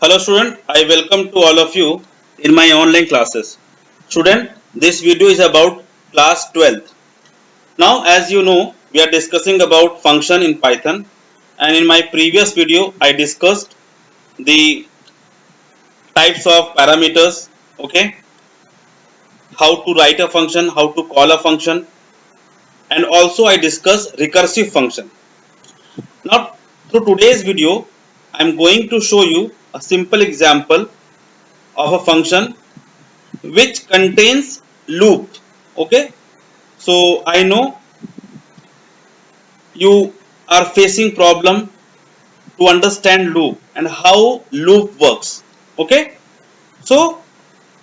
Hello student, I welcome to all of you in my online classes. Student, this video is about class 12th. Now as you know, we are discussing about function in Python, and in my previous video I discussed the types of parameters, okay, how to write a function, how to call a function, and also I discussed recursive function. Now through today's video I am going to show you a simple example of a function which contains loop. Okay, so I know you are facing problem to understand loop and how loop works. Okay, so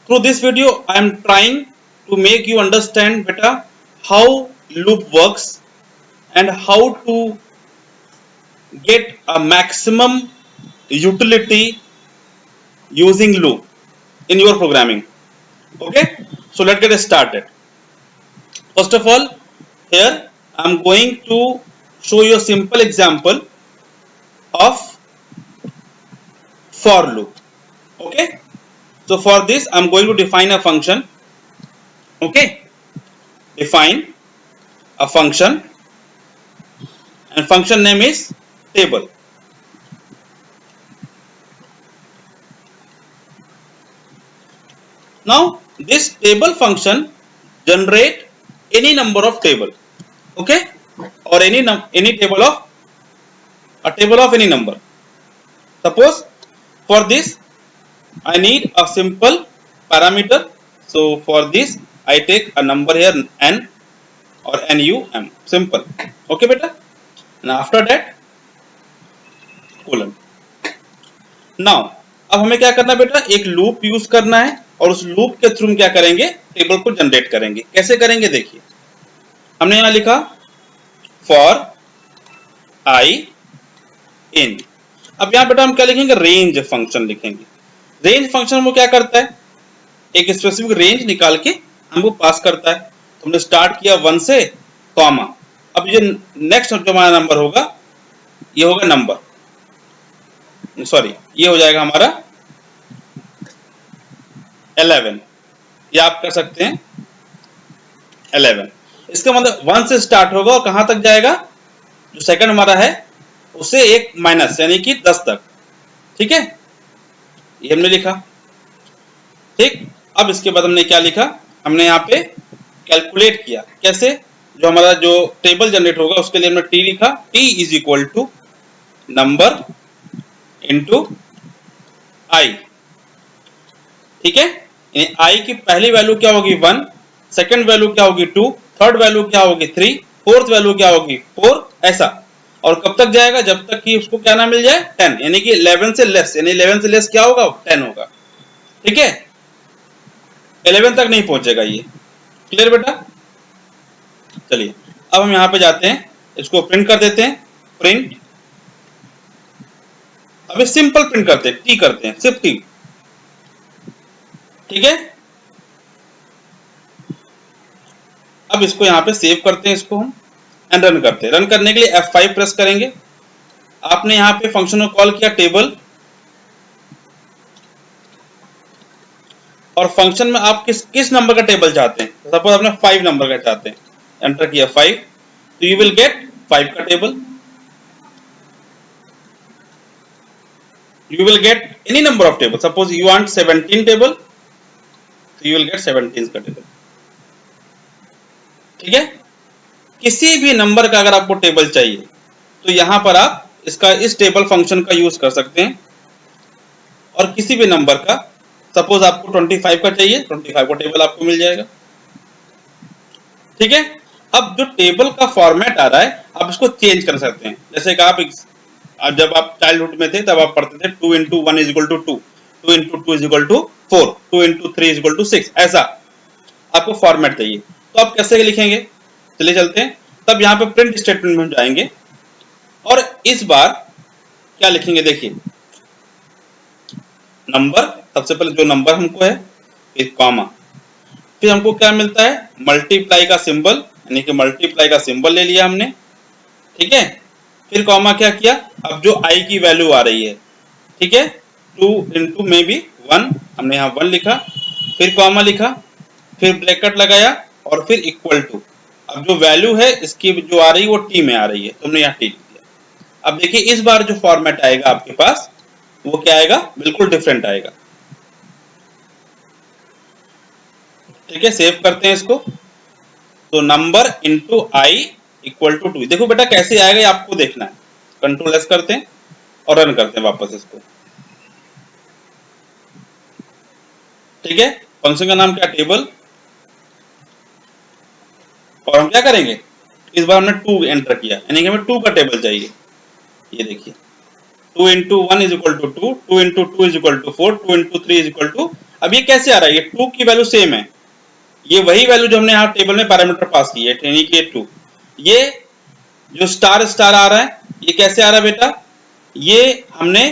through this video I am trying to make you understand better how loop works and how to get a maximum utility using loop in your programming. Okay, so let's get started. First of all, here I am going to show you a simple example of for loop. Okay, so for this I am going to define a function. Okay, define a function, and function name is table. Now this table function generate any number of table, okay, or any table of any number. Suppose for this I need a simple parameter, so for this I take a number here n or num, simple. Okay beta, and after that colon. Now अब हमें क्या करना है बेटा, एक loop use करना है और उस लूप के थ्रू क्या करेंगे, टेबल को जनरेट करेंगे. कैसे करेंगे देखिए, हमने यहां लिखा फॉर आई इन. अब यहां बेटा हम क्या लिखेंगे, रेंज फंक्शन लिखेंगे. रेंज फंक्शन वो क्या करता है, एक स्पेसिफिक रेंज निकाल के हमको पास करता है. तो हमने स्टार्ट किया 1 से कॉमा. अब ये नेक्स्ट जो हमारा नंबर होगा ये होगा नंबर, सॉरी ये हो जाएगा हमारा 11, या आप कर सकते हैं 11. इसका मतलब 1 से स्टार्ट होगा और कहां तक जाएगा, जो सेकंड हमारा है उसे एक माइनस यानी कि 10 तक. ठीक है, ये हमने लिखा. ठीक, अब इसके बाद हमने क्या लिखा, हमने यहाँ पे कैलकुलेट किया. कैसे, जो हमारा जो टेबल जनरेट होगा उसके लिए हमने टी लिखा. T is equal to number into I. ठीक है, आई की पहली वैल्यू क्या होगी 1, सेकंड वैल्यू क्या होगी 2, थर्ड वैल्यू क्या होगी 3, फोर्थ वैल्यू क्या होगी 4, ऐसा. और कब तक जाएगा, जब तक कि उसको क्या ना मिल जाए 10, यानी कि 11 से लेस, यानी 11 से लेस क्या होगा 10 होगा. ठीक है, 11 तक नहीं पहुंचेगा ये. क्लियर बेटा, चलिए अब हम यहां पे जाते हैं, इसको प्रिंट कर देते हैं. प्रिंट, अभी सिंपल प्रिंट करते हैं, टी करते हैं, सिर्फ टी. ठीक है, अब इसको यहां पे सेव करते हैं, इसको हम एंड रन करते हैं. रन करने के लिए F5 प्रेस करेंगे. आपने यहां पे फंक्शन को कॉल किया टेबल, और फंक्शन में आप किस नंबर का टेबल चाहते हैं. सपोज आपने 5 नंबर का चाहते हैं, एंटर किया 5, तो यू विल गेट 5 का table. You will get any number of tables. Suppose you want 17 table, so you will get 17 का टेबल. ठीक है, किसी भी नंबर का अगर आपको टेबल चाहिए तो यहां पर आप इसका इस टेबल फंक्शन का यूज कर सकते हैं. और किसी भी नंबर का, सपोज आपको 25 का चाहिए, 25 का टेबल आपको मिल जाएगा. ठीक है, अब जो टेबल का फॉर्मेट आ रहा है आप इसको चेंज कर सकते हैं. जैसे कि आप जब आप चाइल्डहुड में थे तब आप पढ़ते थे 2 into 1 is equal to 2, 2 into 2 is equal to 4, 2 into 3 is equal to 6, ऐसा आपको फॉर्मेट चाहिए. तो आप कैसे लिखेंगे, चलिए चलते हैं. तब यहाँ पे प्रिंट स्टेटमेंट में जाएंगे और इस बार क्या लिखेंगे, देखिए नंबर, सबसे पहले जो नंबर हमको है, फिर कॉमा, फिर हमको क्या मिलता है, मल्टीप्लाई का सिंबल, यानी कि मल्टीप्लाई का सिंबल ले लिया हमने. ठीक है, फिर कॉमा क्या किया, अब जो आई की वैल्यू आ रही है, ठीक है, 2 इंटू में भी 1, हमने यहाँ 1 लिखा, फिर कॉमा लिखा, फिर ब्रैकेट लगाया और फिर इक्वल टू। अब जो वैल्यू है इसकी जो आ रही है वो टी में आ रही है, तुमने यहाँ टी लिख दिया। अब देखिए इस बार जो फॉर्मेट आएगा आपके पास वो क्या आएगा, बिल्कुल डिफरेंट आएगा। ठीक है, सेव करते हैं इसको। तो number into i equal to 2। देखो बेटा कैसे आएगा ये आपको देखना है। कंट्रोल एस करते हैं और रन करते हैं वापस इसको। ठीक है, फंक्शन का नाम क्या, टेबल, और हम क्या करेंगे, इस बार हमने 2 एंटर किया, यानी कि हमें 2 का टेबल चाहिए। ये देखिए 2 into 1 is equal to 2, 2 into 2 is equal to 4, 2 into 3 is equal to. अब ये कैसे आ रहा है, ये 2 की वैल्यू सेम है, ये वही वैल्यू जो हमने यहाँ टेबल में पैरामीटर पास की है, यानी कि 2। ये जो स्टार स्टार आ रहा है ये कैसे आ रहा है बेटा, ये हमने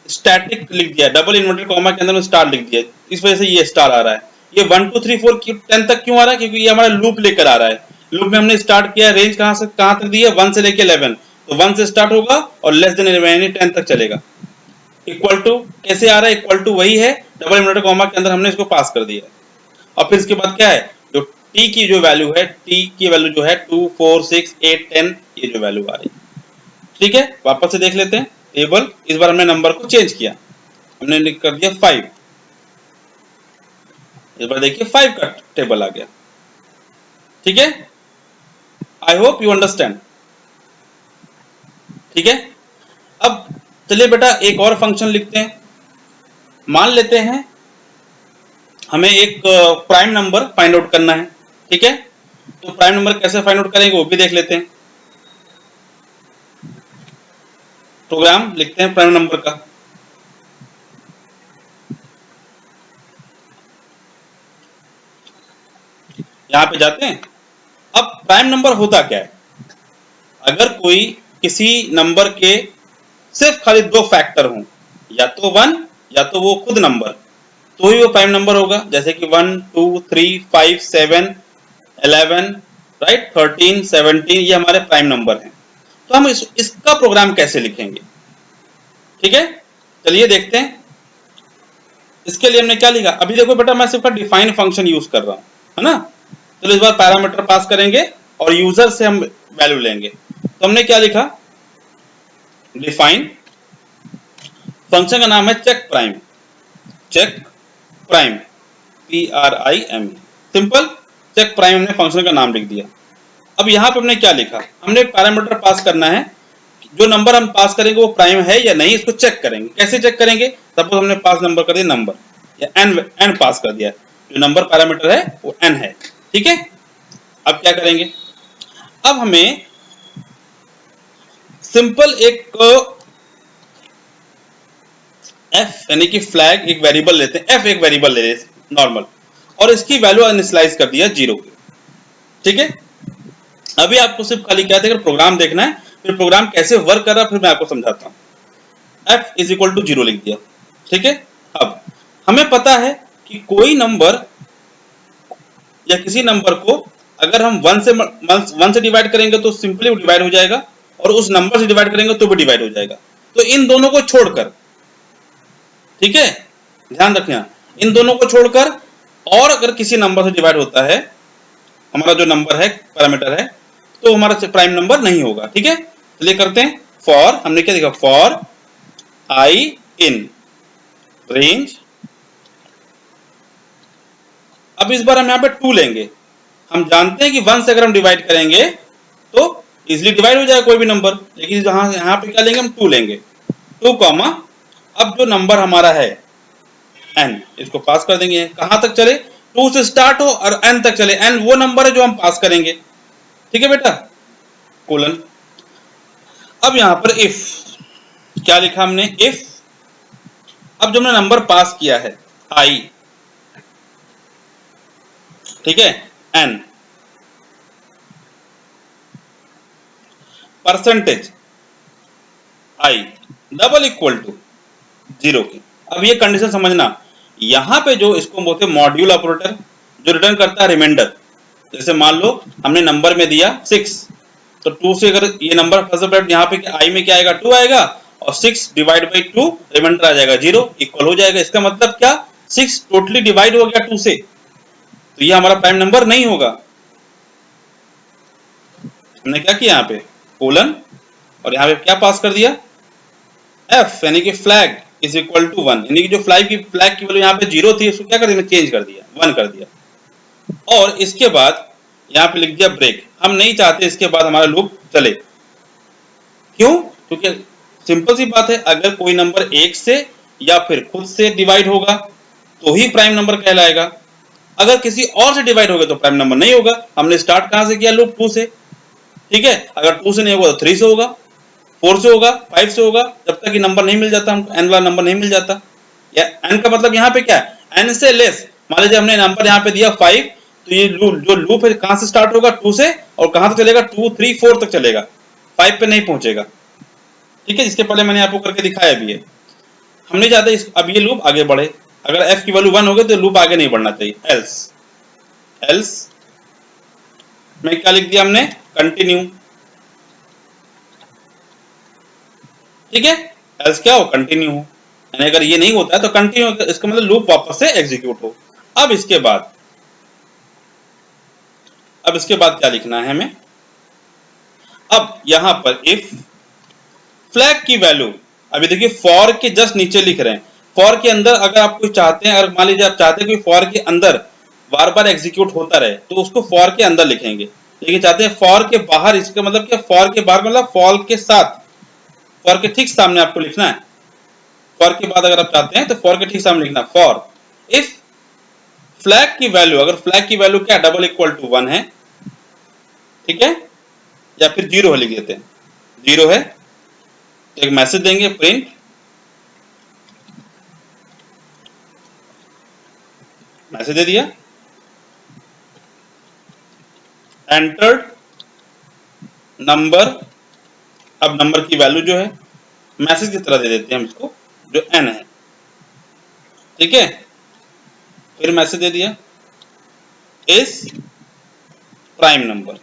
स्टैटिक लिख दिया, डबल इन्वर्टेड कॉमा के अंदर में स्टार लिख दिया, इस वजह से ये स्टार आ रहा है। ये 1 2 3 4 10 तक क्यों आ रहा है, क्योंकि ये हमारा लूप लेकर आ रहा है। लूप में हमने स्टार्ट किया, रेंज कहां से कहां तक दी है, 1 से लेके 11, तो 1 से स्टार्ट होगा और लेस देन 11 यानी 10 तक चलेगा। इक्वल टू कैसे आ रहा है, इक्वल टू वही है, डबल इन्वर्टेड कॉमा के अंदर हमने इसको पास कर दिया है। और फिर इसके बाद क्या है, जो t की जो वैल्यू है, t की वैल्यू जो है 2 4 6 8 10, ये जो वैल्यू आ रही है। ठीक है, वापस से देख लेते हैं टेबल। इस बार हमने नंबर को चेंज किया, हमने लिख कर दिया 5। इस बार देखिए 5 का टेबल आ गया। ठीक है, आई होप यू अंडरस्टैंड। ठीक है, अब चलिए बेटा एक और फंक्शन लिखते हैं। मान लेते हैं हमें एक प्राइम नंबर फाइंड आउट करना है। ठीक है, तो प्राइम नंबर कैसे फाइंड आउट करेंगे वो भी देख लेते हैं। प्रोग्राम लिखते हैं प्राइम नंबर का। यहां पे जाते हैं। अब प्राइम नंबर होता क्या है, अगर कोई किसी नंबर के सिर्फ खाली 2 फैक्टर हों, या तो 1 या तो वो खुद नंबर, तो ही वो प्राइम नंबर होगा। जैसे कि 1 2 3 5 7 11 राइट 13 17, ये हमारे प्राइम नंबर हैं। तो हम इसका प्रोग्राम कैसे लिखेंगे। ठीक है, चलिए देखते हैं। इसके लिए हमने क्या लिखा, अभी देखो बेटा मैं सिर्फ डिफाइन फंक्शन यूज कर रहा हूं, है ना। तो इस बार पैरामीटर पास करेंगे और यूजर से हम वैल्यू लेंगे। तो हमने क्या लिखा, डिफाइन, फंक्शन का नाम है check prime, check prime PRIM, simple check prime, हमने फंक्शन का नाम लिख दिया। अब यहां पे हमने क्या लिखा, हमने पैरामीटर पास करना है, जो नंबर हम पास करेंगे वो प्राइम है या नहीं, इसको चेक करेंगे। कैसे चेक करेंगे, सपोज हमने पास नंबर कर दिया नंबर, या n पास कर दिया, जो नंबर पैरामीटर है वो n है। ठीक है, अब क्या करेंगे, अब हमें सिंपल एक f यानी कि फ्लैग एक वेरिएबल लेते हैं, f एक वेरिएबल ले लेते हैं नॉर्मल, और इसकी वैल्यू इनिशियलाइज कर दिया 0 की। ठीक है, अभी आपको सिर्फ खाली क्या है, प्रोग्राम देखना है, फिर प्रोग्राम कैसे वर्क कर रहा है फिर मैं आपको समझाता हूं। f इज इक्वल टू 0 लिख दिया। ठीक है, अब हमें पता है कि कोई नंबर या किसी नंबर को अगर हम 1 से डिवाइड करेंगे तो सिंपली डिवाइड हो जाएगा, और उस नंबर से डिवाइड करेंगे तो भी डिवाइड हो जाएगा। तो इन दोनों को छोड़कर, ठीक है ध्यान रखना, इन दोनों को छोड़कर और अगर किसी नंबर से डिवाइड होता है, हमारा जो नंबर है पैरामीटर है, तो हमारा प्राइम नंबर नहीं होगा। ठीक है, चलिए करते हैं। फॉर, हमने क्या देखा, फॉर आई इन रेंज। अब इस बार हम यहाँ पे 2 लेंगे। हम जानते हैं कि 1 से अगर हम डिवाइड करेंगे तो इजिली डिवाइड हो जाएगा कोई भी नंबर, लेकिन यहाँ पे क्या लेंगे, हम 2 लेंगे। 2 कॉमा, अब जो नंबर हमारा है n, इसको पास कर देंगे। कहां तक चले, 2 से स्टार्ट हो और n तक चले। n वो नंबर है जो हम पास करेंगे। ठीक है बेटा, कोलन। अब यहां पर इफ, क्या लिखा हमने, इफ, अब जो हमने नंबर पास किया है i, ठीक है, n, percentage i double equal to 0 की। अब ये कंडीशन समझना, यहां पे जो इसको बोलते हैं मॉड्यूल ऑपरेटर, जो रिटर्न करता है रिमाइंडर। जैसे मान लो हमने नंबर में दिया 6, तो 2 से अगर ये नंबर फर्स्ट ब्रैकेट यहाँ पे i में क्या आएगा, 2 आएगा, और 6 डिवाइड बाई 2 रिमाइंडर आ जाएगा 0 इक्वल हो जाएगा। इसका मतलब क्या 6 टोटली डिवाइड हो गया 2 से, तो ये हमारा प्राइम नंबर नहीं होगा। हमने क्या किया यहाँ पे कोलन और यहाँ पे क्या पास कर दिया f यानी कि फ्लैग इज इक्वल टू 1, यानी कि जो फ्लैग की वैल्यू यहाँ पे 0 थी उसको क्या कर दिया चेंज कर दिया 1 कर दिया। और इसके बाद यहाँ पे लिख दिया ब्रेक। हम नहीं चाहते इसके बाद हमारा लूप चले, क्यों? क्योंकि सिंपल सी बात है, अगर कोई नंबर 1 से या फिर खुद से डिवाइड होगा तो ही प्राइम नंबर कहलाएगा, अगर किसी और से डिवाइड होगा तो प्राइम नंबर नहीं होगा। हमने स्टार्ट कहां से किया लूप 2 से, ठीक है। अगर 2 से नहीं होगा तो 3 से होगा, 4 से होगा, 5 से होगा, जब तक कि नंबर नहीं मिल जाता हमको, n वाला नंबर नहीं मिल जाता। या n का मतलब यहाँ पे क्या है n से लेस। मान लीजिए हमने नंबर यहाँ पे दिया 5, तो ये जो लूप है कहां से स्टार्ट होगा 2 से और कहां तक चलेगा 2 3 4 तक चलेगा, 5 पे नहीं पहुंचेगा, ठीक है। इसके पहले मैंने आपको करके दिखाया भी है। हम नहीं चाहते अब ये लूप आगे बढ़े, अगर f की वैल्यू 1 हो गई तो लूप आगे नहीं बढ़ना चाहिए। एल्स में क्या लिख दिया हमने कंटिन्यू, ठीक है। एल्स क्या हो कंटिन्यू हो, यानी अगर ये नहीं होता है तो कंटिन्यू, इसका मतलब लूप वापस से एग्जीक्यूट हो। अब इसके बाद क्या लिखना है हमें, अब यहां पर इफ फ्लैग की वैल्यू, अभी देखिए फॉर के जस्ट नीचे लिख रहे हैं, फॉर के अंदर अगर आप कोई चाहते हैं, अगर मान लीजिए आप चाहते हैं कि फॉर के अंदर बार बार एग्जीक्यूट होता रहे तो उसको फॉर के अंदर लिखेंगे, लेकिन चाहते हैं फॉर के बाहर, इसका मतलब क्या फॉर के बाहर मतलब फॉर के साथ, फॉर के ठीक सामने आपको लिखना है। फॉर के बाद अगर आप चाहते हैं तो फॉर के ठीक सामने लिखना फॉर इफ फ्लैग की वैल्यू, अगर फ्लैग की वैल्यू क्या डबल इक्वल टू 1 है, ठीक है, या फिर 0 लिख देते हैं, 0 है तो एक मैसेज देंगे प्रिंट मैसेज दे दिया एंटर्ड नंबर। अब नंबर की वैल्यू जो है मैसेज की तरह दे देते हैं हम इसको जो n है, ठीक है। फिर मैसेज दे दिया इस प्राइम नंबर,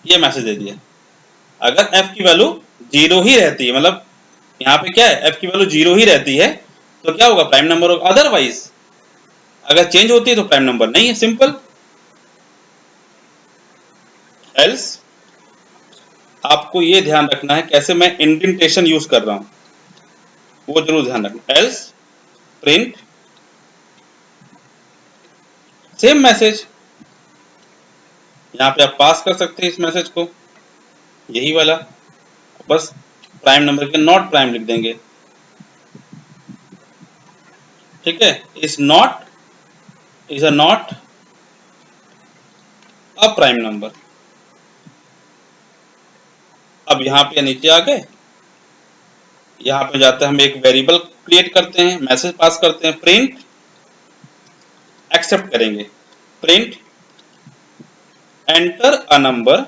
ये मैसेज दे दिया। अगर f की वैल्यू 0 ही रहती है, मतलब यहाँ पे क्या है f की वैल्यू 0 ही रहती है तो क्या होगा प्राइम नंबर होगा, अदरवाइज अगर चेंज होती है तो प्राइम नंबर नहीं है, सिंपल। एल्स आपको ये ध्यान रखना है कैसे मैं इंडेंटेशन यूज कर रहा हूं, वो जरूर ध्यान रखना। एल्स प्रिंट सेम मैसेज, यहाँ पे आप पास कर सकते हैं इस मैसेज को, यही वाला, बस प्राइम नंबर के नॉट प्राइम लिख देंगे, ठीक है। Is a not a prime number. अब यहाँ पे नीचे आ गए, यहाँ पे जाते हैं हम एक वेरिएबल क्रिएट करते हैं, मैसेज पास करते हैं, प्रिंट एक्सेप्ट करेंगे, print enter a number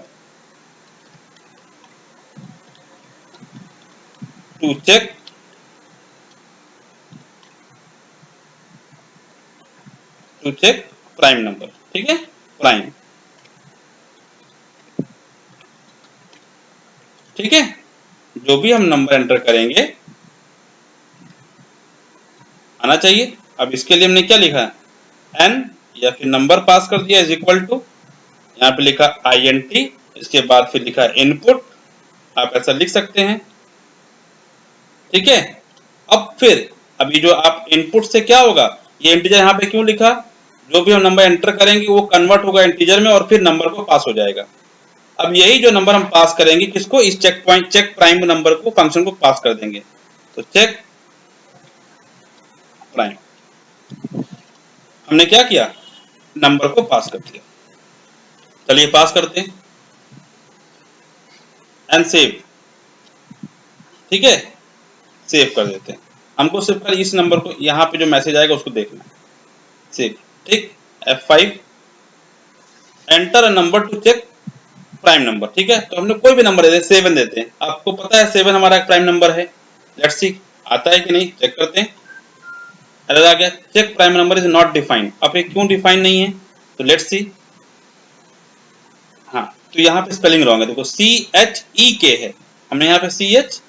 to check prime number, ठीक है, प्राइम, ठीक है। जो भी हम नंबर एंटर करेंगे आना चाहिए। अब इसके लिए हमने क्या लिखा है n या फिर नंबर पास कर दिया इज इक्वल टू, यहाँ पे लिखा int, इसके बाद फिर लिखा इनपुट, आप ऐसा लिख सकते हैं, ठीक है। अब फिर अभी जो आप इनपुट से क्या होगा, ये इंटीजर यहाँ पे क्यों लिखा, जो भी हम नंबर एंटर करेंगे वो कन्वर्ट होगा इंटीजर में और फिर नंबर को पास हो जाएगा। अब यही जो नंबर हम पास करेंगे किसको, इस चेक प्राइम नंबर को, फंक्शन को पास कर देंगे, तो चेक प्राइम, हमने क्या किया नंबर को पास कर दिया। चलिए पास करते हैं एंड सेव, ठीक है, सेव कर देते हैं। हमको सिर्फ इस नंबर को, यहाँ पे जो मैसेज आएगा उसको देखना है, सेव, ठीक। F5 enter a number to check prime number, ठीक है। तो हमने कोई भी नंबर दे 7 देते हैं, आपको पता है 7 हमारा एक प्राइम नंबर है, लेट्स सी आता है कि नहीं, चेक करते हैं। एरर आ गया, check prime number is not defined. अब ये क्यों डिफाइन नहीं है, तो लेट्स सी, हाँ, तो यहाँ पे स्पेलिंग रॉन्ग है, देखो CHEK है, हमने यहाँ पे CH,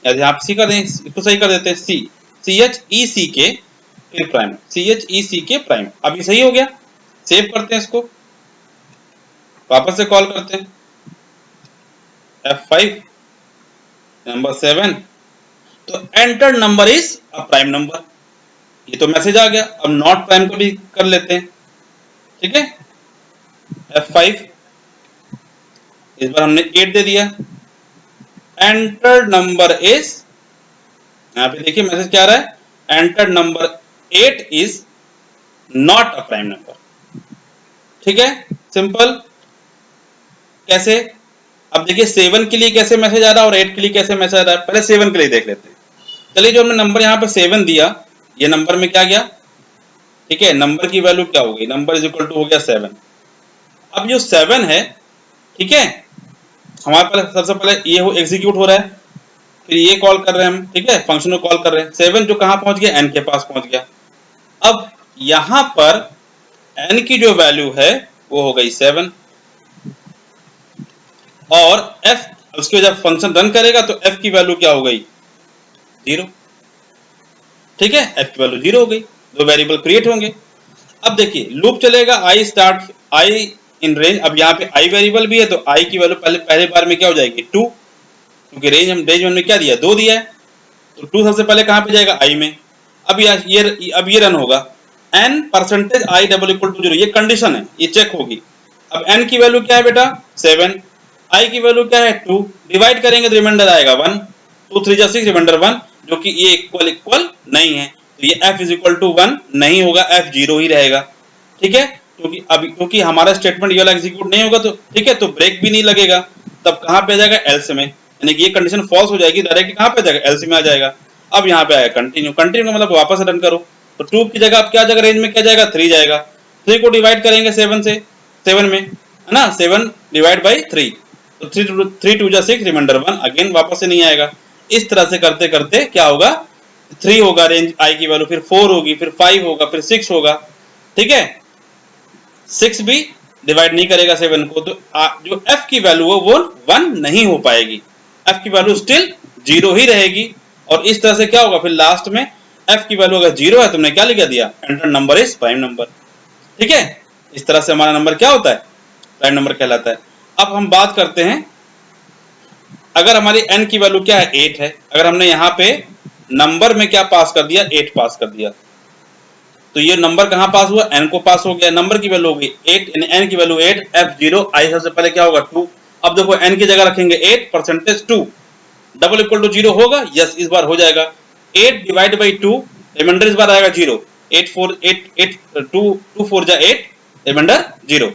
यहाँ पे सी कर दें, इसको सही कर देते हैं, CHECK फिर प्राइम, CHECK प्राइम। अभी सही हो गया, सेव करते हैं इसको, वापस से कॉल करते हैं F5 नंबर 7, तो enter number is a prime number, ये तो मैसेज आ गया। अब नॉट प्राइम को भी कर लेते हैं, ठीक है, F5, इस बार हमने 8 दे दिया, एंटर नंबर इज, यहाँ पे देखिए मैसेज क्या आ रहा है, enter number 8 is not a prime number, ठीक है, सिंपल। कैसे, अब देखिए 7 के लिए कैसे मैसेज आ रहा है और 8 के लिए कैसे मैसेज आ रहा है, पहले 7 के लिए देख लेते हैं। चलिए, जो हमने नंबर यहाँ पे 7 दिया, ये नंबर में क्या गया, ठीक है, नंबर की वैल्यू क्या हो गई, नंबर इज इक्वल टू हो गया 7। अब जो 7 है, ठीक है, हमारे पास सबसे पहले ये हो एग्जीक्यूट हो रहा है, फिर ये कॉल कर रहे हैं हम, ठीक है, फंक्शन को कॉल कर रहे हैं, 7 जो कहाँ पहुंच गया, n के पास पहुंच गया। अब यहां पर n की जो वैल्यू है वो हो गई 7, और f, उसके जब फंक्शन रन करेगा तो f की वैल्यू क्या हो गई, 0, ठीक है, f की वैल्यू 0 हो गई, दो वेरिएबल क्रिएट होंगे। अब देखिए लूप चलेगा, i इन रेंज, अब यहाँ पे i वेरिएबल भी है तो i की वैल्यू पहले बार में क्या हो जाएगी, 2, क्योंकि रेंज हमने क्या दिया, 2 दिया है, तो 2 सबसे पहले कहां पे जाएगा, i में। अब ये रन होगा, n%i डबल इक्वल टू 0, ये कंडीशन है, ये चेक होगी। अब n की वैल्यू क्या है बेटा, 7, i की वैल्यू क्या है, 2, डिवाइड करेंगे तो रिमाइंडर आएगा 1, 2 3 जा 6, रिमाइंडर 1, जो कि ये इक्वल नहीं है, तो ये f इज इक्वल टू 1 नहीं होगा, f 0 ही रहेगा, ठीक है, क्योंकि हमारा स्टेटमेंट ये वाला एग्जीक्यूट नहीं होगा, तो ठीक है, तो ब्रेक भी नहीं लगेगा, तब कहां पे आ जाएगा, एल्स में, यानी कि ये कंडीशन फॉल्स हो जाएगी, डायरेक्टली कहां पे आ जाएगा, एल्स में आ जाएगा। अब यहाँ पे आएगा कंटिन्यू, कंटिन्यू का मतलब वापस रन करो, तो 2 की जगह अब क्या जाएगा, रेंज में क्या जाएगा, 3 जाएगा, 3 को डिवाइड करेंगे 7 से, 7 में है ना, 7 डिवाइड बाई 3, तो 3 2 जा 6, रिमाइंडर 1, अगेन वापस से नहीं आएगा। इस तरह से करते करते क्या होगा, 3 होगा रेंज i की वैल्यू, फिर 4 होगी, फिर 5 होगा, फिर 6 होगा, ठीक है, 6 भी डिवाइड नहीं करेगा 7 को, तो जो f की वैल्यू है वो 1 नहीं हो पाएगी, f की वैल्यू स्टिल 0 ही रहेगी। और इस तरह से क्या होगा, फिर लास्ट में f की वैल्यू अगर 0 है, तुमने क्या लिख दिया, enter number is prime number, ठीक है, इस तरह से हमारा नंबर क्या होता है, प्राइम नंबर कहलाता है। अब हम बात करते हैं, अगर हमारी n की वैल्यू क्या है, 8 है, अगर हमने यहाँ पे नंबर में क्या पास कर दिया, 8 पास कर दिया, तो ये नंबर कहां पास हुआ, n को पास हो गया, नंबर की वैल्यू होगी 8, यानी n की वैल्यू 8, f0 i सबसे पहले क्या होगा, 2। अब देखो n की जगह रखेंगे 8 परसेंटेज 2 डबल इक्वल टू 0 होगा, यस, इस बार हो जाएगा, 8 डिवाइड बाई 2, रिमाइंडर इस बार आएगा 0, 8 4 8 8 2 2 4 जा 8, रिमाइंडर 0।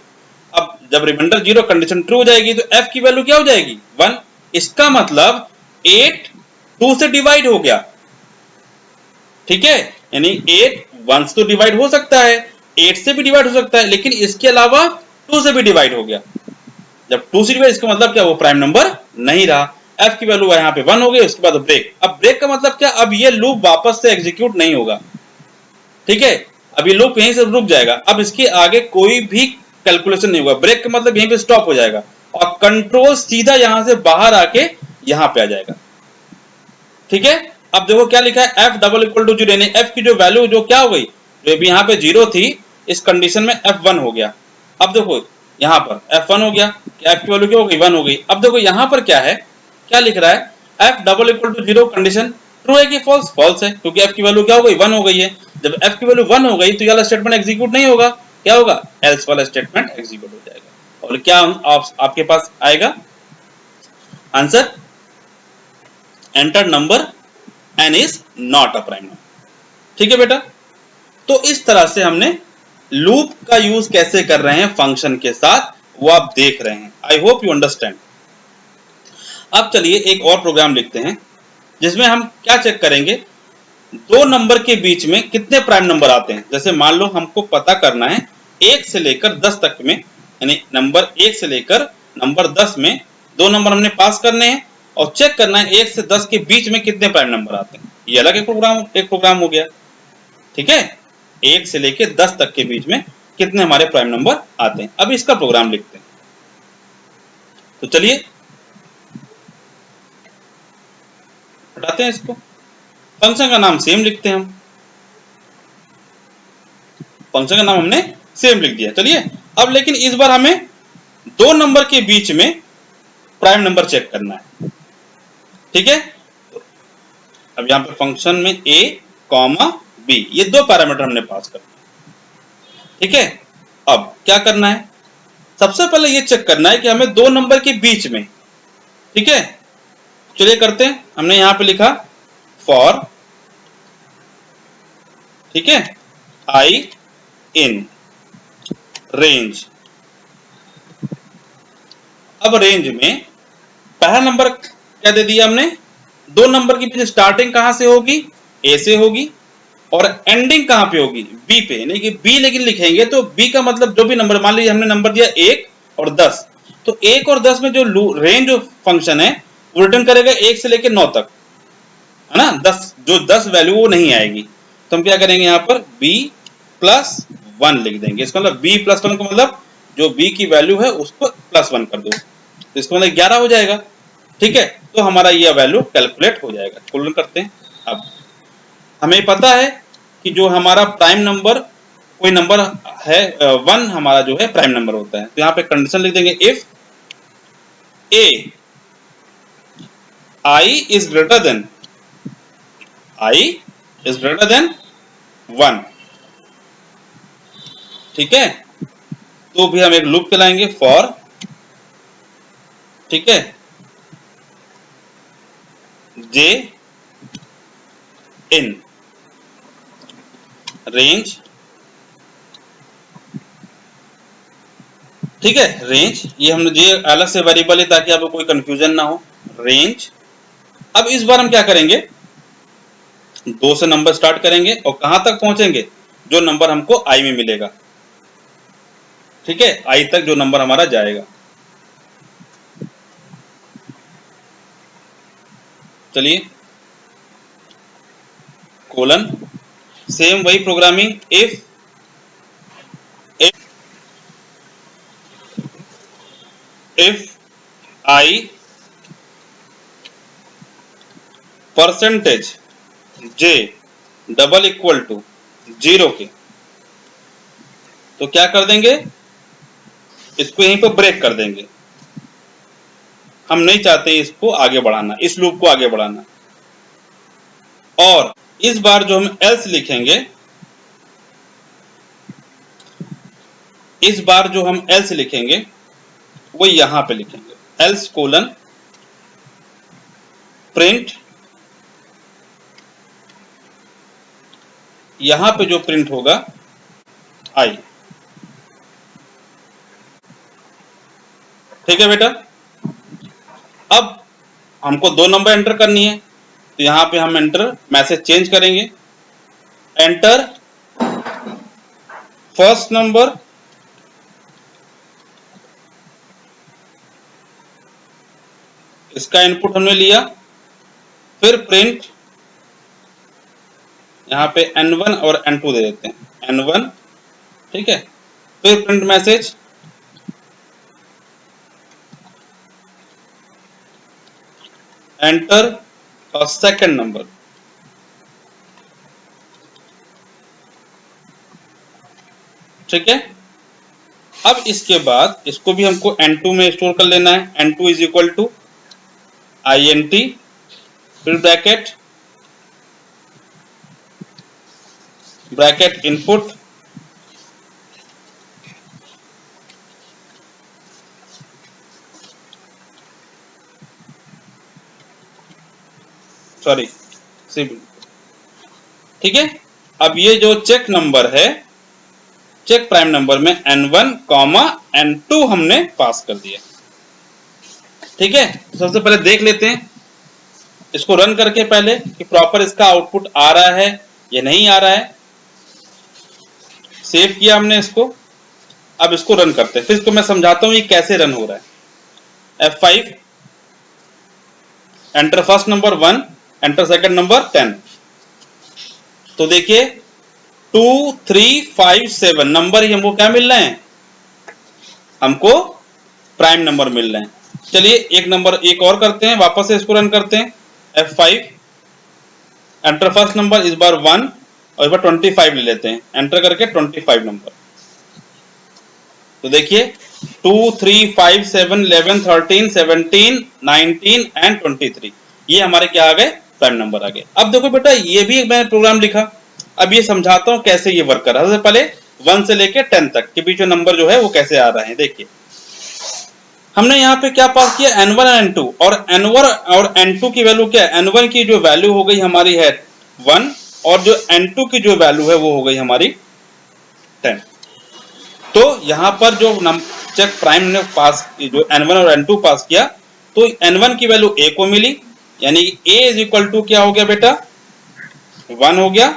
अब जब रिमाइंडर 0, कंडीशन ट्रू हो जाएगी, तो f की वैल्यू क्या हो जाएगी, 1, इसका मतलब 8 2 से डिवाइड हो गया, ठीक है, यानी 8 1 से तो डिवाइड हो सकता है, 8 से भी डिवाइड हो सकता है, लेकिन इसके अलावा 2 से भी डिवाइड हो गया। जब 2 से डिवाइड, इसका मतलब क्या, वो प्राइम नंबर नहीं रहा, f की वैल्यू यहाँ पे 1 हो गई, उसके बाद ब्रेक। अब ब्रेक का मतलब क्या, अब ये लूप वापस से एग्जीक्यूट नहीं होगा, ठीक है, अब ये लूप यहीं से रुक जाएगा, अब इसके आगे कोई भी कैलकुलेशन नहीं होगा, ब्रेक का मतलब यहीं पे स्टॉप हो जाएगा, और कंट्रोल सीधा यहां से बाहर आके यहां पे आ जाएगा, ठीक है। अब देखो क्या लिखा है, f डबल इक्वल टू 0, यानी f की जो वैल्यू जो क्या हो गई, जो भी यहाँ पे 0 थी, इस कंडीशन में f1 हो गया। अब देखो यहाँ पर f1 हो गया, f की वैल्यू क्या हो गई, 1 हो गई। अब देखो यहाँ पर क्या है, क्या लिख रहा है, f double equal to 0 condition true है कि फॉल्स, फॉल्स है, क्योंकि f की वैल्यू क्या हो गई, 1 हो गई है। जब f की वैल्यू 1 हो गई तो ये वाला स्टेटमेंट एग्जीक्यूट नहीं होगा, क्या होगा, एल्स वाला स्टेटमेंट एग्जीक्यूट हो जाएगा। और क्या आपके पास आएगा answer, enter number n is not a prime number, ठीक है बेटा। तो इस तरह से हमने लूप का यूज कैसे कर रहे हैं फंक्शन के साथ, वो आप देख रहे हैं, आई होप यू अंडरस्टैंड। अब चलिए एक और प्रोग्राम लिखते हैं, जिसमें हम क्या चेक करेंगे, दो नंबर के बीच में कितने प्राइम नंबर आते हैं। जैसे मान लो हमको पता करना है 1 से लेकर 10 तक में, यानी नंबर 1 से लेकर नंबर 10 में दो नंबर हमने पास करने हैं, और चेक करना है 1 से 10 के बीच में कितने प्राइम नंबर आते हैं। ये अलग एक प्रोग्राम हो गया, ठीक है, 1 से लेकर 10 तक के बीच में कितने हमारे प्राइम नंबर आते हैं। अब इसका प्रोग्राम लिखते हैं। तो चलिए हटाते हैं इसको, फंक्शन का नाम सेम लिखते हैं हम, फंक्शन का नाम हमने सेम लिख दिया। चलिए अब लेकिन इस बार हमें दो नंबर के बीच में प्राइम नंबर चेक करना है। ठीक है, अब यहां पे फंक्शन में a कॉमा b, ये दो पैरामीटर हमने पास करना है। ठीक है, अब क्या करना है, सबसे पहले ये चेक करना है कि हमें दो नंबर के बीच में, ठीक है, चलिए करते हैं। हमने यहां पे लिखा फॉर, ठीक है, i in रेंज। अब रेंज में पहला नंबर क्या दे दिया हमने, दो नंबर की बीच स्टार्टिंग कहां से होगी, a से होगी, और एंडिंग कहां पे होगी, b पे, यानी कि b लेकिन लिखेंगे तो b का मतलब जो भी नंबर, मान लीजिए हमने नंबर दिया 1 और 10, तो 1 और 10 में जो रेंज फंक्शन है वो रिटर्न करेगा 1 से लेकर 9 तक, है ना। 10 जो 10 वैल्यू वो नहीं आएगी, तो हम क्या करेंगे, यहाँ पर b प्लस 1 लिख देंगे। इसका मतलब b प्लस 1 का मतलब जो b की वैल्यू है उसको प्लस 1 कर दो, तो इसका मतलब 11 हो जाएगा। ठीक है, तो हमारा यह वैल्यू कैलकुलेट हो जाएगा। तुलना करते हैं। अब हमें पता है कि जो हमारा प्राइम नंबर कोई नंबर है 1 हमारा जो है प्राइम नंबर होता है, तो यहाँ पे कंडीशन लिख देंगे, if a i is greater than 1, ठीक है, तो भी हम एक लूप चलाएंगे फॉर, ठीक है, j in रेंज, ठीक है, रेंज, ये हमने जे अलग से वेरिएबल है ताकि आपको कोई कंफ्यूजन ना हो, रेंज। अब इस बार हम क्या करेंगे, 2 से नंबर स्टार्ट करेंगे और कहां तक पहुंचेंगे, जो नंबर हमको i में मिलेगा, ठीक है, i तक जो नंबर हमारा जाएगा। चलिए कोलन, सेम वही programming, if i percentage j double equal to 0 के, तो क्या कर देंगे, इसको यहीं पर ब्रेक कर देंगे। हम नहीं चाहते इसको आगे बढ़ाना, इस लूप को आगे बढ़ाना। और इस बार जो हम एल्स लिखेंगे, इस बार जो हम एल्स लिखेंगे वो यहां पे लिखेंगे, एल्स कोलन प्रिंट, यहां पे जो प्रिंट होगा i। ठीक है बेटा, अब हमको दो नंबर एंटर करनी है, तो यहां पे हम एंटर मैसेज चेंज करेंगे, एंटर फर्स्ट नंबर, इसका इनपुट हमने लिया, फिर प्रिंट, यहां पे n1 और n2 दे देते हैं, n1, ठीक है, फिर प्रिंट मैसेज, एंटर और सेकंड नंबर, ठीक है। अब इसके बाद इसको भी हमको n2 में स्टोर कर लेना है, n2 is equal to int, फिर ब्रैकेट इनपुट, सॉरी ठीक है। अब ये जो चेक नंबर है, चेक प्राइम नंबर में n1 कॉमा n2 हमने पास कर दिया, ठीक है। तो सबसे पहले देख लेते हैं इसको रन करके पहले कि प्रॉपर इसका आउटपुट आ रहा है या नहीं आ रहा है। सेव किया हमने इसको, अब इसको रन करते हैं, फिर इसको मैं समझाता हूं ये कैसे रन हो रहा है। F5, enter first number 1, enter second number 10, तो देखिए 2 3 5 7 नंबर ही हमको क्या मिल रहे हैं, हमको प्राइम नंबर मिल रहे हैं। चलिए एक नंबर एक और करते हैं, वापस से इसको रन करते हैं। F5 एंटर फर्स्ट नंबर, इस बार 1 और इस बार 25 ले लेते हैं, एंटर करके 25 नंबर। तो देखिए 2 3 5 7 11 13 17 19 एंड 23, ये हमारे क्या आ गए, प्राइम नंबर आ गए। अब देखो बेटा ये भी मैंने प्रोग्राम लिखा, अब ये समझाता हूं कैसे ये वर्क कर रहा है। सबसे पहले 1 से लेके 10 तक के बीच में नंबर जो है वो कैसे आ रहे हैं। देखिए हमने यहाँ पे क्या पास किया, N1 और N2, और N1 और N2 की वैल्यू क्या है, N1 की जो वैल्यू हो गई हमारी है 1 और जो N2 की जो वैल्यू है वो हो गई हमारी 10। तो यहाँ पर जो जब प्राइम ने पास जो N1 और N2 पास किया तो N1 की वैल्यू A को मिली, यानी A इज इक्वल टू क्या हो गया बेटा 1 हो गया,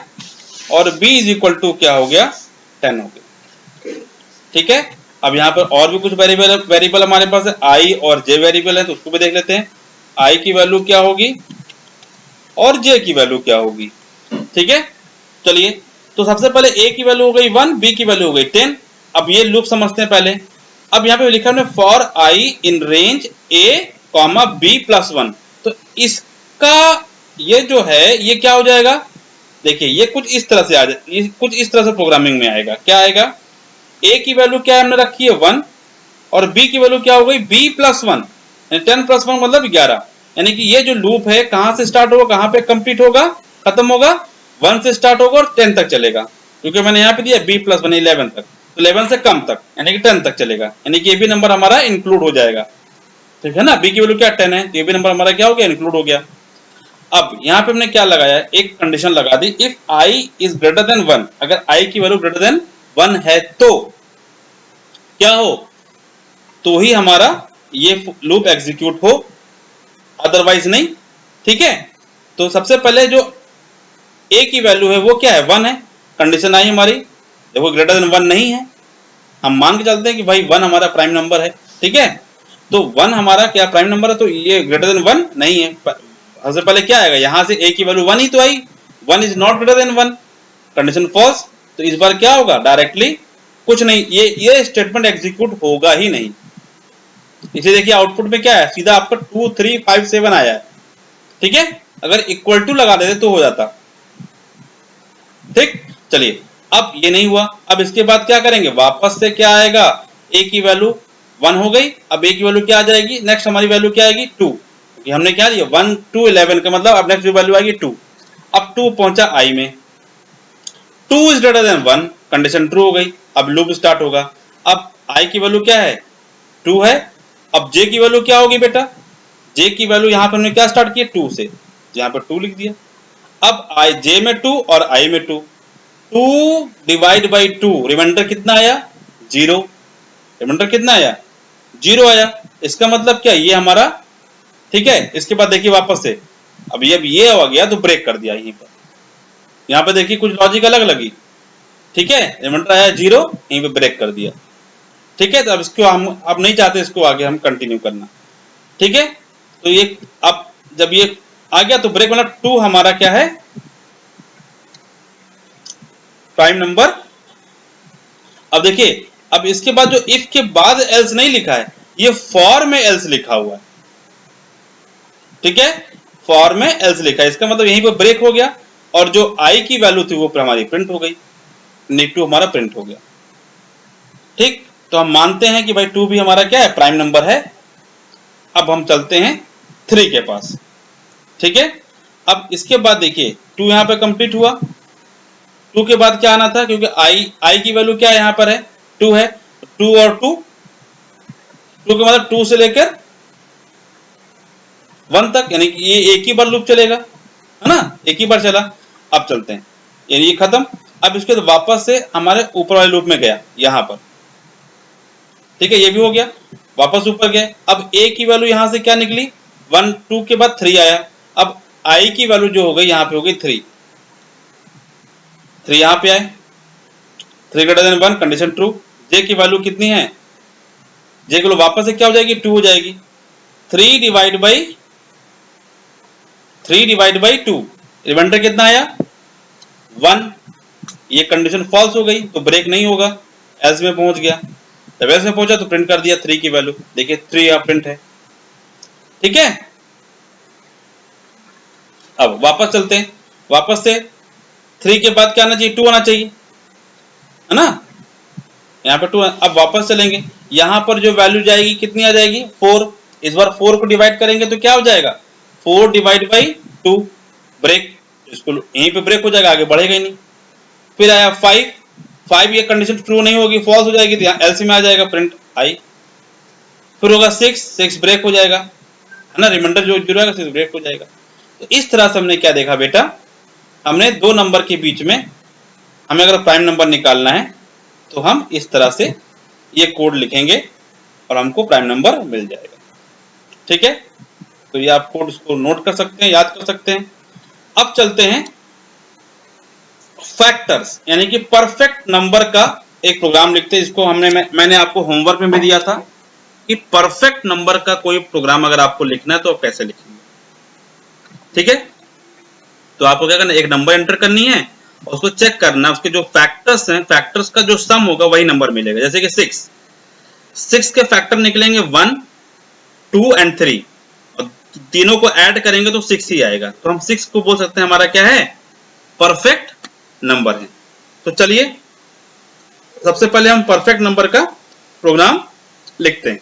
और B इज इक्वल टू क्या हो गया 10 हो गया। ठीक है, अब यहाँ पर और भी कुछ वेरिएबल हमारे पास है, I और J वेरिएबल है, तो उसको भी देख लेते हैं। I की वैल्यू क्या होगी और J की वैल्यू क्या होगी। ठीक है, चलिए तो सबसे पहले A की वैल्यू हो गई 1, B की वैल्यू हो गई 10। अब ये लूप समझते हैं पहले। अब यहाँ पे लिखा है for I in range A, B plus 1, तो इसका ये जो है ये क्या हो जाएगा, देखिए ये कुछ इस तरह से आ जाए, कुछ इस तरह से प्रोग्रामिंग में आएगा। क्या आएगा, A की वैल्यू क्या हमने रखी है 1 और B की वैल्यू क्या हो गई B प्लस 1, 10 प्लस 1 मतलब 11, यानी कि ये जो लूप है कहां से स्टार्ट होगा कहां पे कंप्लीट होगा, खत्म होगा, 1 से स्टार्ट होगा और 10 तक चलेगा, क्योंकि मैंने यहाँ पे दिया B प्लस 1 11 तक, तो 11 से कम तक यानी कि 10 तक चलेगा, यानी कि ये भी नंबर हमारा इंक्लूड हो जाएगा। ठीक है ना, B की वैल्यू क्या 10 है, तो ये भी नंबर हमारा क्या हो गया, इंक्लूड हो गया। अब यहाँ पे हमने क्या लगाया, एक कंडीशन लगा दी, if I is greater than 1, अगर I की वैल्यू ग्रेटर देन 1 है तो क्या हो, तो ही हमारा ये लूप एग्जीक्यूट हो, अदरवाइज नहीं। ठीक है, तो सबसे पहले जो A की वैल्यू है वो क्या है 1 है, कंडीशन आई हमारी, देखो ग्रेटर देन 1 नहीं है, हम मान के चलते हैं कि भाई 1 हमारा प्राइम नंबर है। ठीक है, तो 1 हमारा क्या प्राइम नंबर है, तो ये ग्रेटर देन 1 नहीं है। सबसे पहले क्या आएगा, यहां से A की वैल्यू 1 ही तो आई, 1 is not greater than 1, condition false, तो इस बार क्या होगा, डायरेक्टली कुछ नहीं, ये स्टेटमेंट एग्जीक्यूट होगा ही नहीं। इसलिए देखिए आउटपुट में क्या है, सीधा आपका 2 3 5 7 आया है। ठीक है, अगर इक्वल टू लगा देते तो हो जाता। ठीक, चलिए अब ये नहीं हुआ, अब इसके बाद क्या करेंगे, वापस से क्या आएगा, A की वैल्यू 1 हो गई, अब A की वैल्यू क्या आ जाएगी, नेक्स्ट हमारी वैल्यू क्या आएगी 2, क्योंकि हमने क्या दिया 1 2 11 का मतलब अब नेक्स्ट वैल्यू आएगी 2। अब 2 पहुंचा I में, 2 is greater than 1, condition true हो गई, अब लूप स्टार्ट होगा। अब I की वैल्यू क्या है 2 है, अब J की वैल्यू क्या होगी बेटा, J की वैल्यू यहाँ पर हमने क्या स्टार्ट किया 2 से, यहाँ पर 2 लिख दिया। अब J में 2 और I में 2, 2 डिवाइड बाई 2, रिमाइंडर कितना आया 0, रिमाइंडर कितना आया 0 आया, इसका मतलब क्या ये हमारा। ठीक है, इसके बाद देखिए वापस से, अब ये हो गया तो ब्रेक कर दिया यहीं पर, यहाँ पे देखिए कुछ लॉजिक अलग लगी। ठीक है, रिमाइंडर आया 0, यहीं पे ब्रेक कर दिया। ठीक है, तो अब इसको हम अब नहीं चाहते इसको आगे हम कंटिन्यू करना। ठीक है, तो ये अब जब ये आ गया तो ब्रेक मतलब 2 हमारा क्या है प्राइम नंबर। अब देखिए, अब इसके बाद जो इफ के बाद एल्स नहीं लिखा है, ये फॉर में एल्स लिखा हुआ है। ठीक है, फॉर में एल्स लिखा है, इसका मतलब यहीं पर ब्रेक हो गया, और जो I की वैल्यू थी वो हमारी प्रिंट हो गई, -2 हमारा प्रिंट हो गया। ठीक, तो हम मानते हैं कि भाई 2 भी हमारा क्या है प्राइम नंबर है। अब हम चलते हैं 3 के पास। ठीक है, अब इसके बाद देखिए 2 यहाँ पे कंप्लीट हुआ, 2 के बाद क्या आना था, क्योंकि I की वैल्यू क्या है यहाँ पर है 2 है, 2 और 2 के मतलब 2 से लेकर 1 तक, यानी कि ये एक ही बार लूप चलेगा, है ना, एक ही बार चला। अब चलते हैं, यानी ये खत्म। अब इसके बाद वापस से हमारे ऊपर वाले लूप में गया यहाँ पर। ठीक है, ये भी हो गया, वापस ऊपर गए। अब A की वैल्यू यहाँ से क्या निकली 1 2 के बाद 3 आया, अब I की वैल्यू जो हो गई यहाँ पे हो गई 3 यहाँ पे आए, 3 greater than 1, condition true. J की वैल्यू कितनी है, J की वैल्यू वापस से क्या हो जाएगी 2 हो जाएगी, 3 डिवाइड बाई 2, रिमाइंडर कितना आया 1, ये कंडीशन फॉल्स हो गई तो ब्रेक नहीं होगा, एल्स में पहुंच गया, जब एल्स में पहुंचा तो प्रिंट कर दिया 3 की वैल्यू, देखिए 3 यहाँ प्रिंट है। ठीक है, अब वापस चलते हैं, वापस से 3 के बाद क्या आना चाहिए, 2 आना चाहिए, है ना, यहाँ पे 2। अब वापस चलेंगे, यहाँ पर जो वैल्यू जाएगी कितनी आ जाएगी, 4। इस बार 4 को डिवाइड करेंगे तो क्या हो जाएगा, 4 डिवाइड बाई 2, ब्रेक, इसको यहीं पे ब्रेक हो जाएगा, आगे बढ़ेगा ही नहीं। फिर आया 5, 5 ये कंडीशन ट्रू नहीं होगी, फॉल्स हो जाएगी, तो यहाँ एलसी में आ जाएगा प्रिंट आई। फिर होगा 6, 6 ब्रेक हो जाएगा, है ना, रिमाइंडर जो जुड़ेगा 6 ब्रेक हो जाएगा। तो इस तरह से हमने क्या देखा बेटा, हमने दो नंबर के बीच में हमें अगर प्राइम नंबर निकालना है तो हम इस तरह से ये कोड लिखेंगे और हमको प्राइम नंबर मिल जाएगा। ठीक है, तो ये आप कोड इसको नोट कर सकते हैं, याद कर सकते हैं। अब चलते हैं फैक्टर्स, यानी कि परफेक्ट नंबर का एक प्रोग्राम लिखते हैं, इसको मैंने आपको होमवर्क में भी दिया था कि परफेक्ट नंबर का कोई प्रोग्राम अगर आपको लिखना है तो आप कैसे लिखेंगे। ठीक है, तो आपको क्या करना है, एक नंबर एंटर करनी है और उसको चेक करना है, उसके जो फैक्टर्स हैं, फैक्टर्स का जो सम होगा वही नंबर मिलेगा। जैसे कि 6 के फैक्टर निकलेंगे 1, 2 एंड 3, और तीनों को ऐड करेंगे तो 6 ही आएगा, तो हम 6 को बोल सकते हैं हमारा क्या है, परफेक्ट नंबर है। तो चलिए सबसे पहले हम परफेक्ट नंबर का प्रोग्राम लिखते हैं।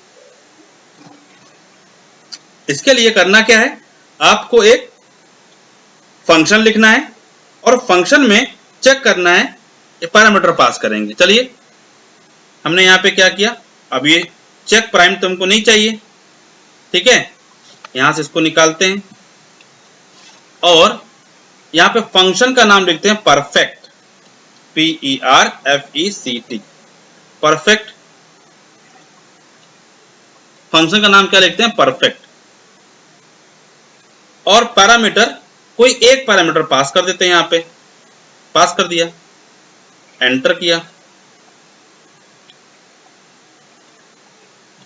इसके लिए करना क्या है, आपको एक फंक्शन लिखना है और फंक्शन में चेक करना है, ये पैरामीटर पास करेंगे। चलिए हमने यहाँ पे क्या किया, अब ये चेक प्राइम तो हमको नहीं चाहिए, ठीक है, यहां से इसको निकालते हैं और यहाँ पे फंक्शन का नाम लिखते हैं परफेक्ट, PERFECT, परफेक्ट। फंक्शन का नाम क्या लिखते हैं, परफेक्ट। और पैरामीटर कोई एक पैरामीटर पास कर देते हैं, यहां पे पास कर दिया, एंटर किया।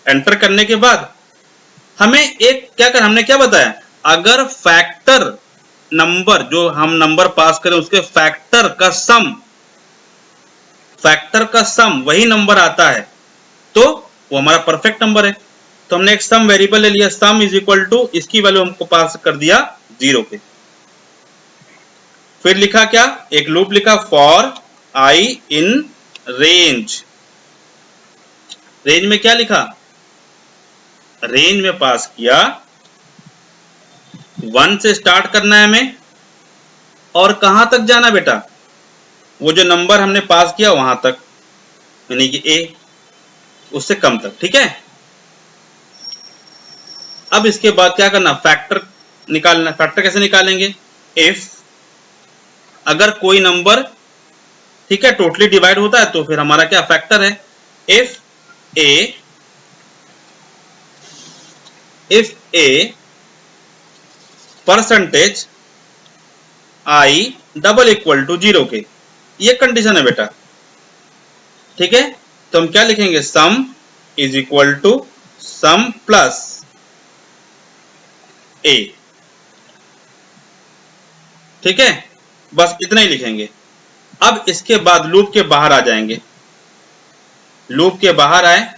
एंटर करने के बाद हमें एक क्या कर, हमने क्या बताया, अगर फैक्टर नंबर जो हम नंबर पास करें उसके फैक्टर का सम वही नंबर आता है तो वो हमारा परफेक्ट नंबर है। तो हमने एक सम वेरिएबल ले लिया, सम इज इक्वल टू, इसकी वैल्यू हमको पास कर दिया 0 पे। फिर लिखा क्या, एक लूप लिखा, for I in range. Range में क्या लिखा, रेंज में पास किया 1 से स्टार्ट करना है हमें और कहां तक जाना बेटा, वो जो नंबर हमने पास किया वहां तक, यानी कि ए, उससे कम तक। ठीक है, अब इसके बाद क्या करना, फैक्टर निकालना। फैक्टर कैसे निकालेंगे, इफ अगर कोई नंबर, ठीक है, टोटली डिवाइड होता है तो फिर हमारा क्या फैक्टर है, if a percentage i double equal to 0 के, ये कंडीशन है बेटा। ठीक है, तो हम क्या लिखेंगे, sum is equal to sum plus A. ठीक है, बस इतना ही लिखेंगे। अब इसके बाद लूप के बाहर आ जाएंगे, लूप के बाहर आए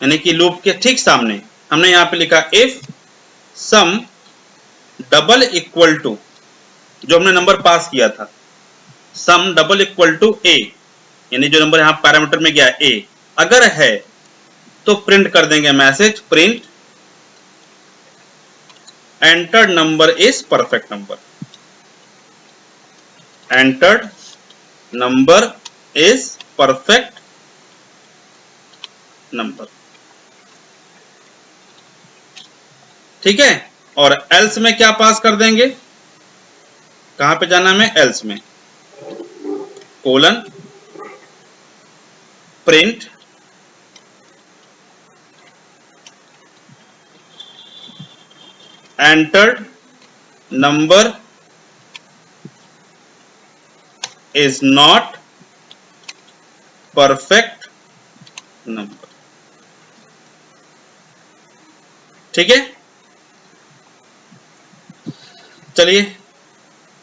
यानी कि लूप के ठीक सामने हमने यहां पे लिखा if sum double equal to, जो हमने नंबर पास किया था, sum double equal to a, यानी जो नंबर यहां पैरामीटर में गया ए, अगर है तो प्रिंट कर देंगे message, print entered number is perfect number, entered number is perfect number. ठीक है, और एल्स में क्या पास कर देंगे, कहां पे जाना है, एल्स में colon print entered number is not perfect number. ठीक है, चलिए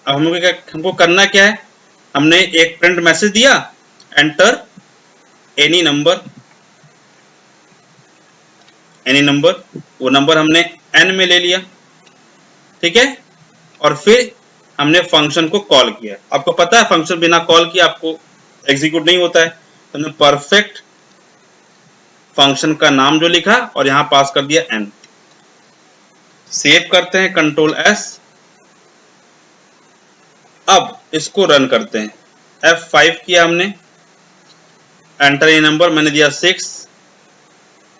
अब हमको करना क्या है, हमने एक प्रिंट मैसेज दिया, enter any number, any number, वो नंबर हमने n में ले लिया, ठीक है, और फिर हमने फंक्शन को कॉल किया। आपको पता है फंक्शन बिना कॉल किए आपको एग्जीक्यूट नहीं होता है, तो हमने परफेक्ट फंक्शन का नाम जो लिखा और यहां पास कर दिया n। सेव करते हैं, कंट्रोल S। अब इसको रन करते हैं, F5 किया हमने, एंटर ए नंबर मैंने दिया 6,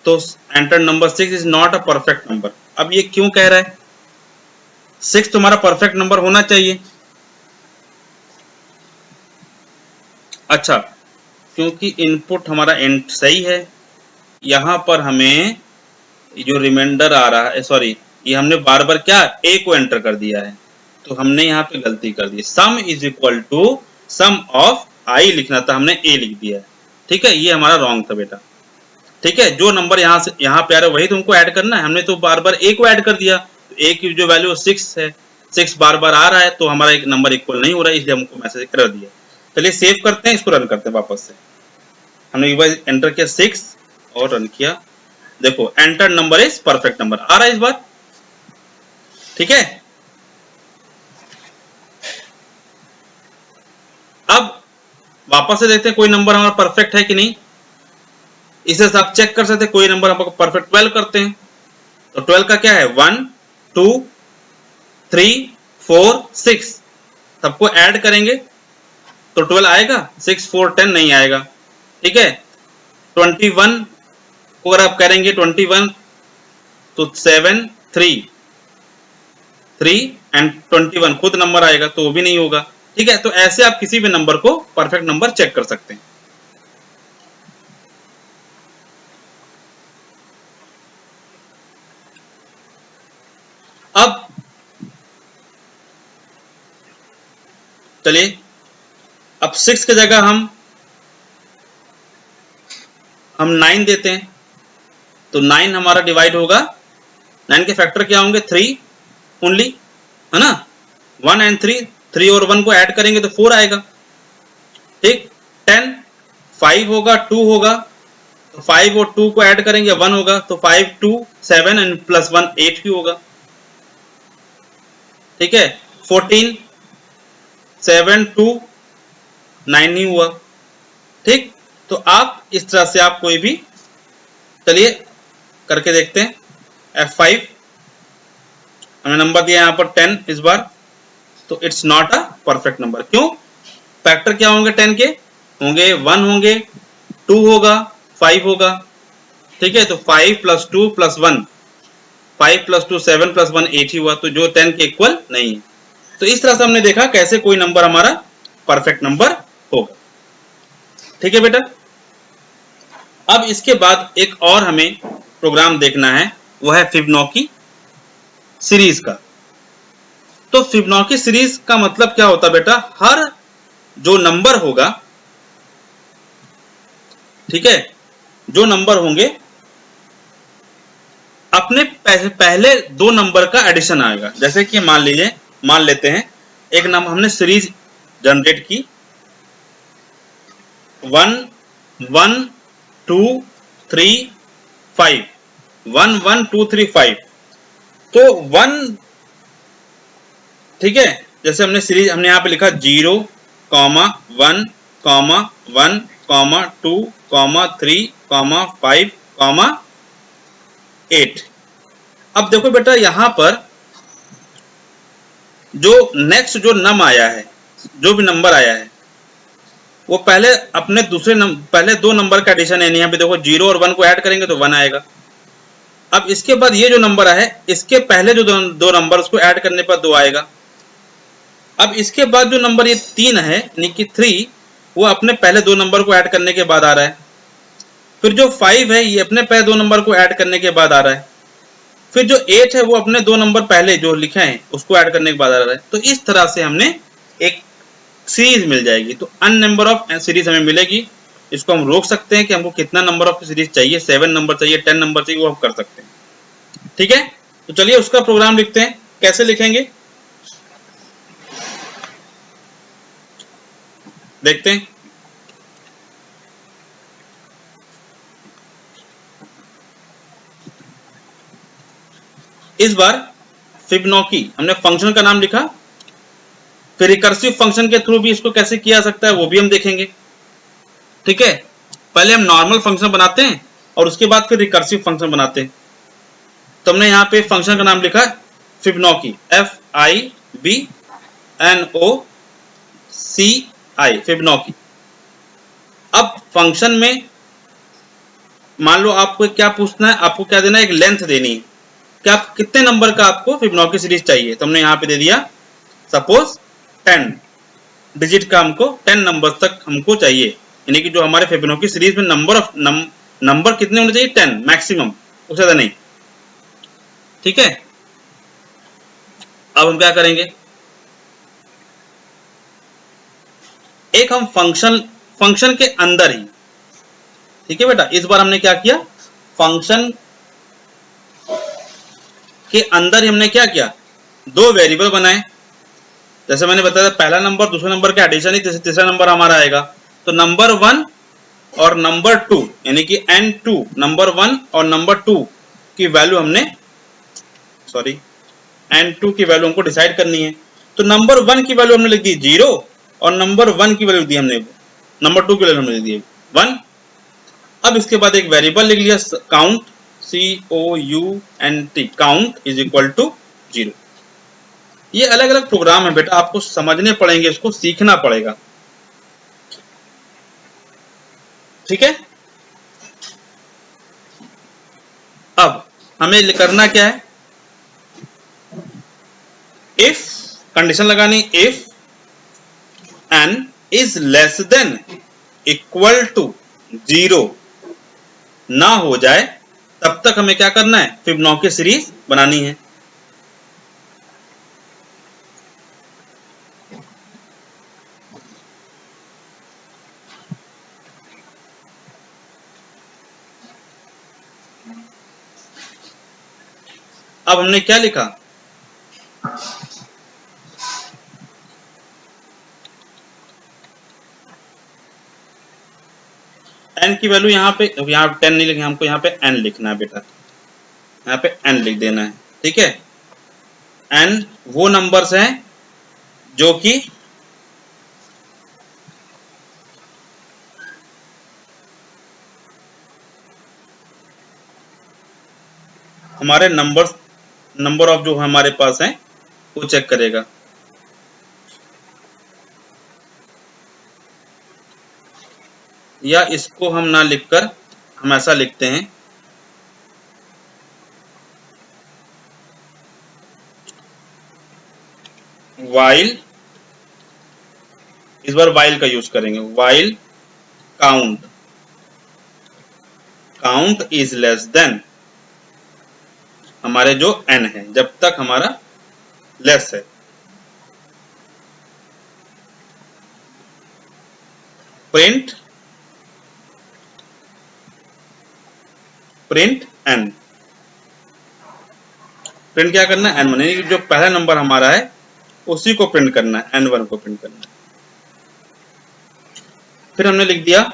तो enter number 6 is not a perfect number. अब ये क्यों कह रहा है? 6 तुम्हारा परफेक्ट नंबर होना चाहिए। अच्छा, क्योंकि इनपुट हमारा सही है, यहां पर हमें जो रिमाइंडर आ रहा है, सॉरी, ये हमने बार बार क्या ए को एंटर कर दिया है, तो हमने यहाँ पे गलती कर दी। Sum is equal to sum of I लिखना था, हमने ए लिख दिया है, ठीक है, ये हमारा रॉन्ग था बेटा, ठीक है। जो नंबर यहाँ से यहाँ पे आ रहा है वही तुमको ऐड करना है, हमने तो बार बार ए को ऐड कर दिया, तो ए की जो वैल्यू 6 है, 6 बार बार आ रहा है, तो हमारा एक नंबर इक्वल नहीं हो रहा है, इसलिए हमको मैसेज कर दिया। चलिए सेव करते हैं, इसको रन करते हैं वापस से। हमने एक बार एंटर किया 6 और रन किया, देखो enter number is perfect number आ रहा है इस बार, ठीक है। अब वापस से देखते हैं कोई नंबर हमारा परफेक्ट है कि नहीं, इसे आप चेक कर सकते हैं। कोई नंबर हमको परफेक्ट 12 करते हैं, तो 12 का क्या है 1 2 3 4 6, सबको ऐड करेंगे तो 12 आएगा, 6 4 10 नहीं आएगा, ठीक है। 21 को अगर आप करेंगे 21 तो 7 3 3 एंड 21 खुद नंबर आएगा, तो वो भी नहीं होगा, ठीक है। तो ऐसे आप किसी भी नंबर को परफेक्ट नंबर चेक कर सकते हैं। अब चलिए, अब 6 की जगह हम 9 देते हैं, तो 9 हमारा डिवाइड होगा, 9 के फैक्टर क्या होंगे 3 ओनली, है ना, 1 एंड 3, 3 और 1 को ऐड करेंगे तो 4 आएगा, ठीक। 10 5 होगा 2 होगा, तो 5 और 2 को ऐड करेंगे 1 होगा, तो 5 2 7 एंड प्लस 1 8 ही होगा, ठीक है। 14 7 2 9 ही हुआ, ठीक। तो आप इस तरह से आप कोई भी, चलिए करके देखते हैं। F5 हमने नंबर दिया यहाँ पर 10 इस बार, तो it's not a perfect number. क्यों? फैक्टर क्या होंगे 10 के, होंगे 1 होंगे 2 होगा 5 होगा, ठीक है। तो 5 प्लस 2 प्लस 1, 5 प्लस 2 7 प्लस 1 8 ही हुआ, तो जो 10 के इक्वल नहीं है। तो इस तरह से हमने देखा कैसे कोई नंबर हमारा परफेक्ट नंबर होगा, ठीक है बेटा। अब इसके बाद एक और हमें प्रोग्राम देखना है, वो है फिबोनाची सीरीज का। तो फिबोनाची सीरीज का मतलब क्या होता है बेटा, हर जो नंबर होगा, ठीक है, जो नंबर होंगे अपने पहले दो नंबर का एडिशन आएगा। जैसे कि मान लेते हैं एक नंबर हमने सीरीज जनरेट की 1 1 2 3 5, 1 1 2 3 5, तो 1, ठीक है। जैसे हमने सीरीज हमने यहाँ पे लिखा 0 1 1 2 3 5 8। अब देखो बेटा यहां पर जो नेक्स्ट जो नम आया है, जो भी नंबर आया है, वो पहले अपने पहले दो नंबर का एडिशन है। यहाँ पे देखो 0 और 1 को ऐड करेंगे तो 1 आएगा। अब इसके बाद ये जो नंबर है, इसके पहले जो दो नंबर उसको ऐड करने पर 2 आएगा। अब इसके बाद जो नंबर ये 3 है यानी कि 3, वो अपने पहले दो नंबर को ऐड करने के बाद आ रहा है। फिर जो 5 है ये अपने पहले दो नंबर को ऐड करने के बाद आ रहा है। फिर जो 8 है वो अपने दो नंबर पहले जो लिखे हैं उसको ऐड करने के बाद आ रहा है। तो इस तरह से हमने एक सीरीज मिल जाएगी। तो अन नंबर ऑफ सीरीज हमें मिलेगी। इसको हम रोक सकते हैं कि हमको कितना नंबर ऑफ सीरीज चाहिए, 7 नंबर चाहिए, 10 नंबर चाहिए, वो हम कर सकते हैं, ठीक है। तो चलिए उसका प्रोग्राम लिखते हैं। कैसे लिखेंगे देखते हैं। इस बार फिबोनाची हमने फंक्शन का नाम लिखा, फिर रिकर्सिव फंक्शन के थ्रू भी इसको कैसे किया जा सकता है वो भी हम देखेंगे। ठीक है, पहले हम नॉर्मल फंक्शन बनाते हैं और उसके बाद फिर रिकर्सिव फंक्शन बनाते हैं। तो हमने यहाँ पे फंक्शन का नाम लिखा है फिबोनाची, FIBNOCI, फिबोनाची। अब फंक्शन में मान लो आपको क्या पूछना है, आपको क्या देना है, एक लेंथ देनी है कि आप कितने नंबर का आपको फिबोनाची सीरीज चाहिए। तो हमने यहाँ पे दे दिया सपोज 10 डिजिट का, हमको 10 नंबर तक हमको चाहिए, यानी कि जो हमारे फिबोनाची सीरीज में नंबर कितने होने चाहिए, 10 मैक्सिमम, उससे ज्यादा नहीं। ठीक है, अब हम क्या करेंगे, एक हम फंक्शन के अंदर ही, ठीक है बेटा, इस बार हमने क्या किया, फंक्शन के अंदर ही हमने क्या किया, दो वेरिएबल बनाए। जैसे मैंने बताया पहला नंबर दूसरे नंबर का एडिशन ही तीसरा नंबर हमारा आएगा। तो नंबर 1 और नंबर 2 यानी कि n2, नंबर 1 और नंबर 2 की वैल्यू हमने n2 की वैल्यू हमको डिसाइड करनी है। तो नंबर 1 की वैल्यू हमने लिख दी 0 और नंबर 1 की वैल्यू दी हमने, नंबर 2 की वैल्यू हमने लिख दी 1। अब इसके बाद एक वेरिएबल लिख लिया count, COUNT, count is equal to 0। ये अलग अलग प्रोग्राम है बेटा, आपको समझने पड़ेंगे, इसको सीखना पड़ेगा। ठीक है, अब हमें करना क्या है, इफ कंडीशन लगानी, if n is less than equal to 0 ना हो जाए तब तक हमें क्या करना है, फिबोनाची सीरीज बनानी है। अब हमने क्या लिखा, n की वैल्यू यहाँ पे, यहाँ 10 नहीं लिखना, हमको यहाँ पे n लिखना है बेटा, यहाँ पे n लिख देना है। ठीक है, n वो नंबर्स हैं जो कि हमारे नंबर ऑफ जो हमारे पास हैं वो चेक करेगा। या इसको हम ना लिखकर हम ऐसा लिखते हैं, वाइल, इस बार वाइल का यूज करेंगे, while count is less then हमारे जो n है, जब तक हमारा लेस है, प्रिंट n, प्रिंट क्या करना है, n1, यानी कि जो पहला नंबर हमारा है उसी को प्रिंट करना है, n1 को प्रिंट करना है। फिर हमने लिख दिया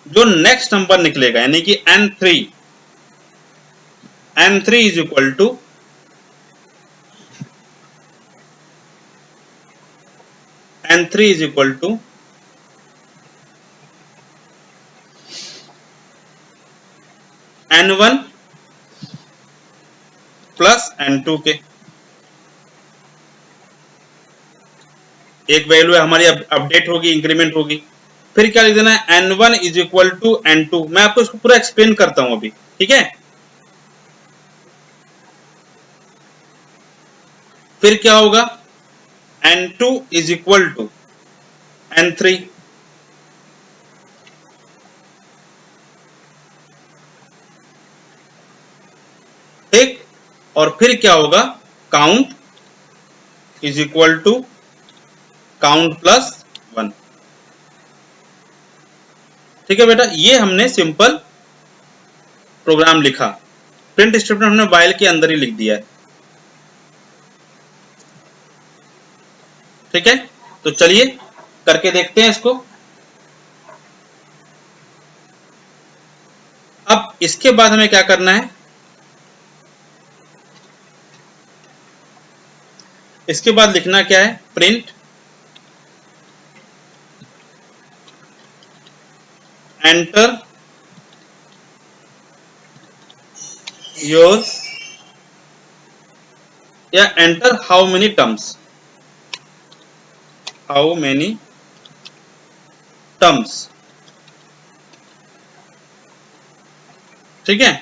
जो नेक्स्ट नंबर निकलेगा, यानी कि n3 is equal to n1 plus n2 के, एक वैल्यू हमारी अपडेट होगी, इंक्रीमेंट होगी। फिर क्या लिख देना है, n1 is equal to n2। मैं आपको इसको पूरा एक्सप्लेन करता हूं अभी, ठीक है। फिर क्या होगा, n2 is equal to n3, ठीक। और फिर क्या होगा, count is equal to count plus 1। ठीक है बेटा, ये हमने सिंपल प्रोग्राम लिखा, प्रिंट स्टेटमेंट हमने वाइल के अंदर ही लिख दिया है। ठीक है, तो चलिए करके देखते हैं इसको। अब इसके बाद हमें क्या करना है, इसके बाद लिखना क्या है, प्रिंट एंटर योर या enter how many terms, how many terms, ठीक है,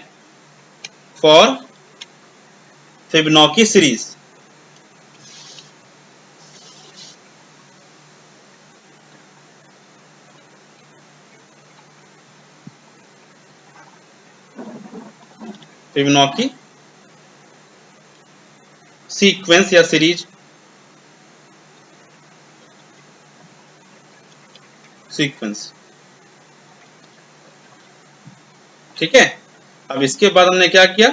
for Fibonacci series. Fibonacci sequence या सीरीज, सीक्वेंस, ठीक है। अब इसके बाद हमने क्या किया,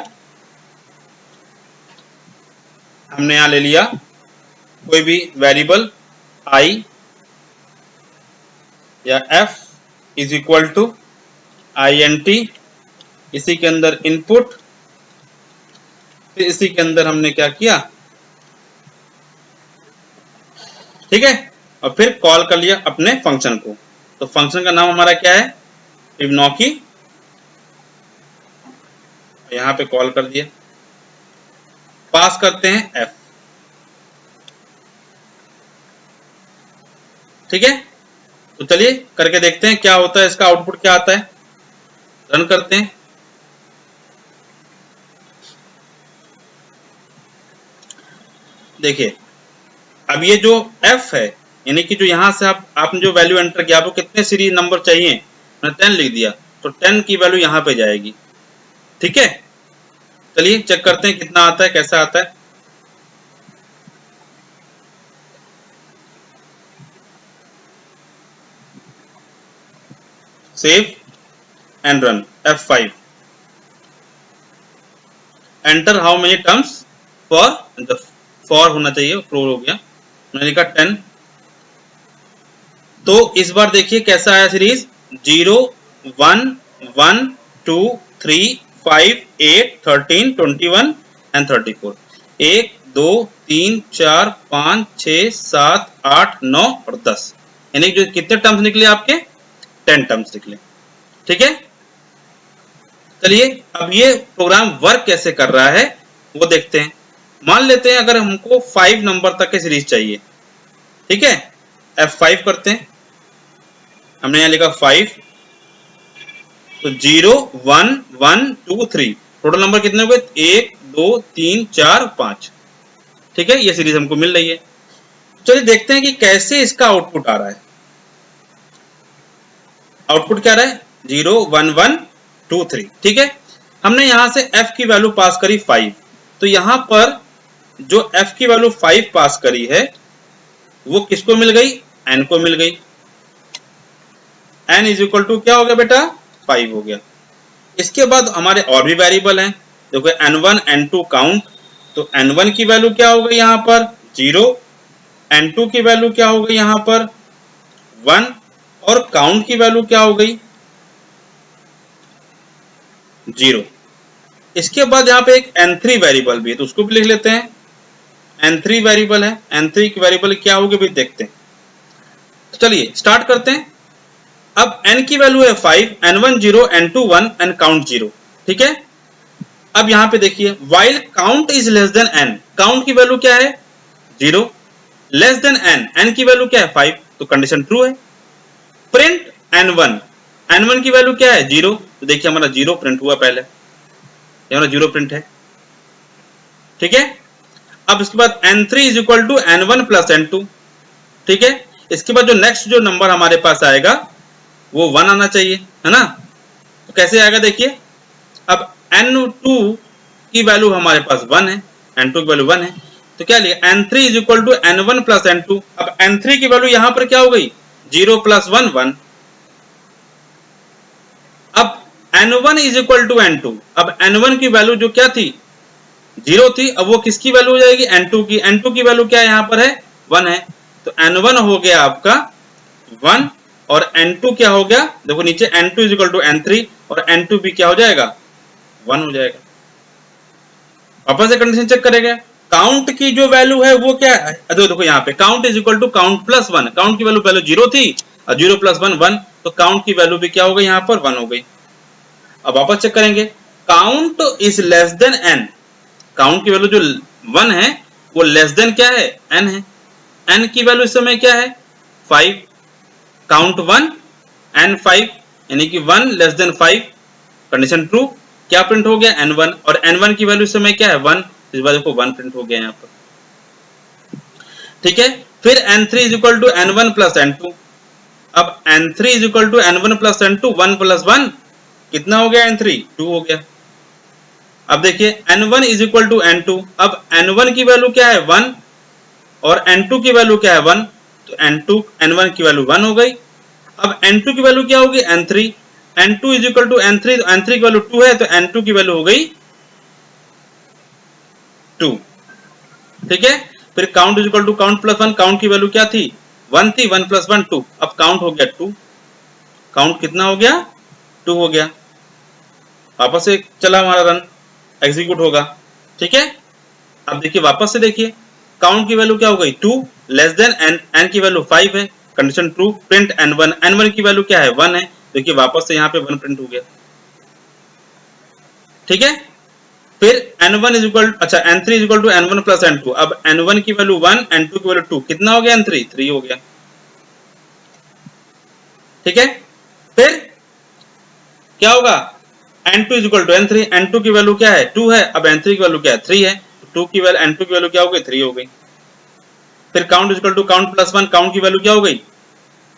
हमने यहां ले लिया कोई भी वेरिएबल i या f is equal to int, इसी के अंदर इनपुट, फिर इसी के अंदर हमने क्या किया, ठीक है, और फिर कॉल कर लिया अपने फंक्शन को। तो फंक्शन का नाम हमारा क्या है, फिबोनाची, यहां पे कॉल कर दिया, पास करते हैं f, ठीक है। तो चलिए करके देखते हैं क्या होता है, इसका आउटपुट क्या आता है, रन करते हैं। देखिए अब ये जो f है, यानी कि जो यहां से आपने जो वैल्यू एंटर किया, आपको कितने सीरीज नंबर चाहिए, मैंने 10 लिख दिया, तो 10 की वैल्यू यहां पे जाएगी, ठीक है। चलिए चेक करते हैं कितना आता है, कैसा आता है। Save and run, F5, enter how many terms for होना चाहिए, फ्लोर हो गया, मैंने लिखा 10। तो इस बार देखिए कैसा आया सीरीज, 0 1 1 2 3 5 8 13 21 एंड 34, 1 2 3 4 5 6 7 8 9 और 10, यानी जो कितने टर्म्स निकले आपके, 10 टर्म्स निकले, ठीक है। चलिए अब ये प्रोग्राम वर्क कैसे कर रहा है वो देखते हैं। मान लेते हैं अगर हमको 5 नंबर तक की सीरीज चाहिए, ठीक है, F5 करते हैं, हमने यहां लिखा 5, तो 0 1 1 2 3, टोटल नंबर कितने हो गए, 1 2 3 4 5, ठीक है, ये सीरीज हमको मिल रही है। चलिए देखते हैं कि कैसे इसका आउटपुट आ रहा है। आउटपुट क्या रहा है, 0 1 1 2 3, ठीक है। हमने यहां से f की वैल्यू पास करी 5, तो यहां पर जो f की वैल्यू 5 पास करी है वो किसको मिल गई, n को मिल गई। n इज इक्वल टू क्या हो गया बेटा, 5 हो गया। इसके बाद हमारे और भी वेरिएबल हैं, देखो n1 n2 काउंट, तो n1 की वैल्यू क्या हो गई यहाँ पर 0, n2 की वैल्यू क्या हो गई यहाँ पर 1, और काउंट की वैल्यू क्या हो गई 0। इसके बाद यहाँ पे एक n3 वेरिएबल भी है, तो उसको भी लिख लेते हैं, n3 वेरिएबल है, n3 की वेरिएबल क्या होगी भी देखते हैं। तो चलिए स्टार्ट करते हैं। अब n की वैल्यू है 5, n1 0 n2 1 एंड काउंट 0, ठीक है। अब यहाँ पे देखिए while count is less than n, count की वैल्यू क्या है 0, लेस देन n की वैल्यू क्या है 5, तो कंडीशन ट्रू है। प्रिंट n1 की वैल्यू क्या है 0, तो देखिए हमारा 0 प्रिंट हुआ, पहले ये हमारा 0 प्रिंट है, ठीक है। अब इसके बाद n3 is equal to n1 plus n2, ठीक है। इसके बाद जो नेक्स्ट जो नंबर हमारे पास आएगा वो 1 आना चाहिए, है ना। तो कैसे आएगा देखिए, अब n2 की वैल्यू हमारे पास 1 है, n2 की वैल्यू 1 है, तो क्या लिया n3 is equal to n1 plus n2। अब n3 की वैल्यू यहां पर क्या हो गई 0 प्लस 1 1। अब n1 is equal to n2, अब n1 की वैल्यू जो क्या थी 0 थी, अब वो किसकी वैल्यू हो जाएगी n2 की, n2 की वैल्यू क्या यहां पर है 1 है, तो n1 हो गया आपका 1 और n2 क्या हो गया, देखो नीचे n2 is equal to n3 और n2 भी क्या हो जाएगा 1 हो जाएगा। वापस से कंडीशन चेक करेंगे, काउंट की जो वैल्यू है वो क्या है, देखो यहाँ पे count is equal to count plus 1, count की वैल्यू पहले 0 थी और 0 प्लस 1 1, तो काउंट की वैल्यू भी क्या हो गई यहाँ पर 1 हो गई। अब वापस चेक करेंगे, count is less then n, count की वैल्यू जो 1 है वो लेस देन क्या है n है, n की वैल्यू इस समय क्या है 5, काउंट 1 n 5 यानी कि 1 लेस देन 5, कंडीशन ट्रू, क्या प्रिंट हो गया n1, और n1 की वैल्यू इस समय क्या है 1, इस बार देखो 1 प्रिंट हो गया यहाँ पर। ठीक है, फिर n3 is equal to n1 plus n2, अब n3 is equal to n1 plus n2, 1 plus 1 कितना हो गया n3 2 हो गया। अब देखिए n1 is equal to n2, अब n1 की वैल्यू क्या है 1 और n2 की वैल्यू क्या है 1, तो n2 n1 की वैल्यू 1 हो गई। अब n2 की वैल्यू क्या होगी n3, n2 is equal to n3, तो n3 की वैल्यू 2 है तो n2 की वैल्यू हो गई 2। ठीक है, फिर count is equal to count plus 1, count की वैल्यू क्या थी 1 थी, 1 प्लस 1 2, अब काउंट हो गया 2, काउंट कितना हो गया 2 हो गया। वापस से चला हमारा रन, एग्जीक्यूट होगा। ठीक है, अब देखिए वापस से देखिए, काउंट की वैल्यू क्या हो गई 2 लेस देन n, n की वैल्यू 5 है, condition true, print n1, n1 की वैल्यू क्या है 1 है, देखिए वापस से यहाँ पे 1 प्रिंट हो गया। ठीक है, फिर n1 इज इक्वल, अच्छा n3 is equal to n1 plus n2, अब n1 की वैल्यू 1, n2 की वैल्यू 2, कितना हो गया n3 3 हो गया। ठीक है, फिर क्या होगा n2 is equal to n3, n2 की वैल्यू क्या है 2 है, अब n3 की वैल्यू क्या है 3 है, 2 की वैल्यू n2 की वैल्यू क्या हो गई 3 हो गई। फिर count is equal to count plus 1, count की वैल्यू क्या हो गई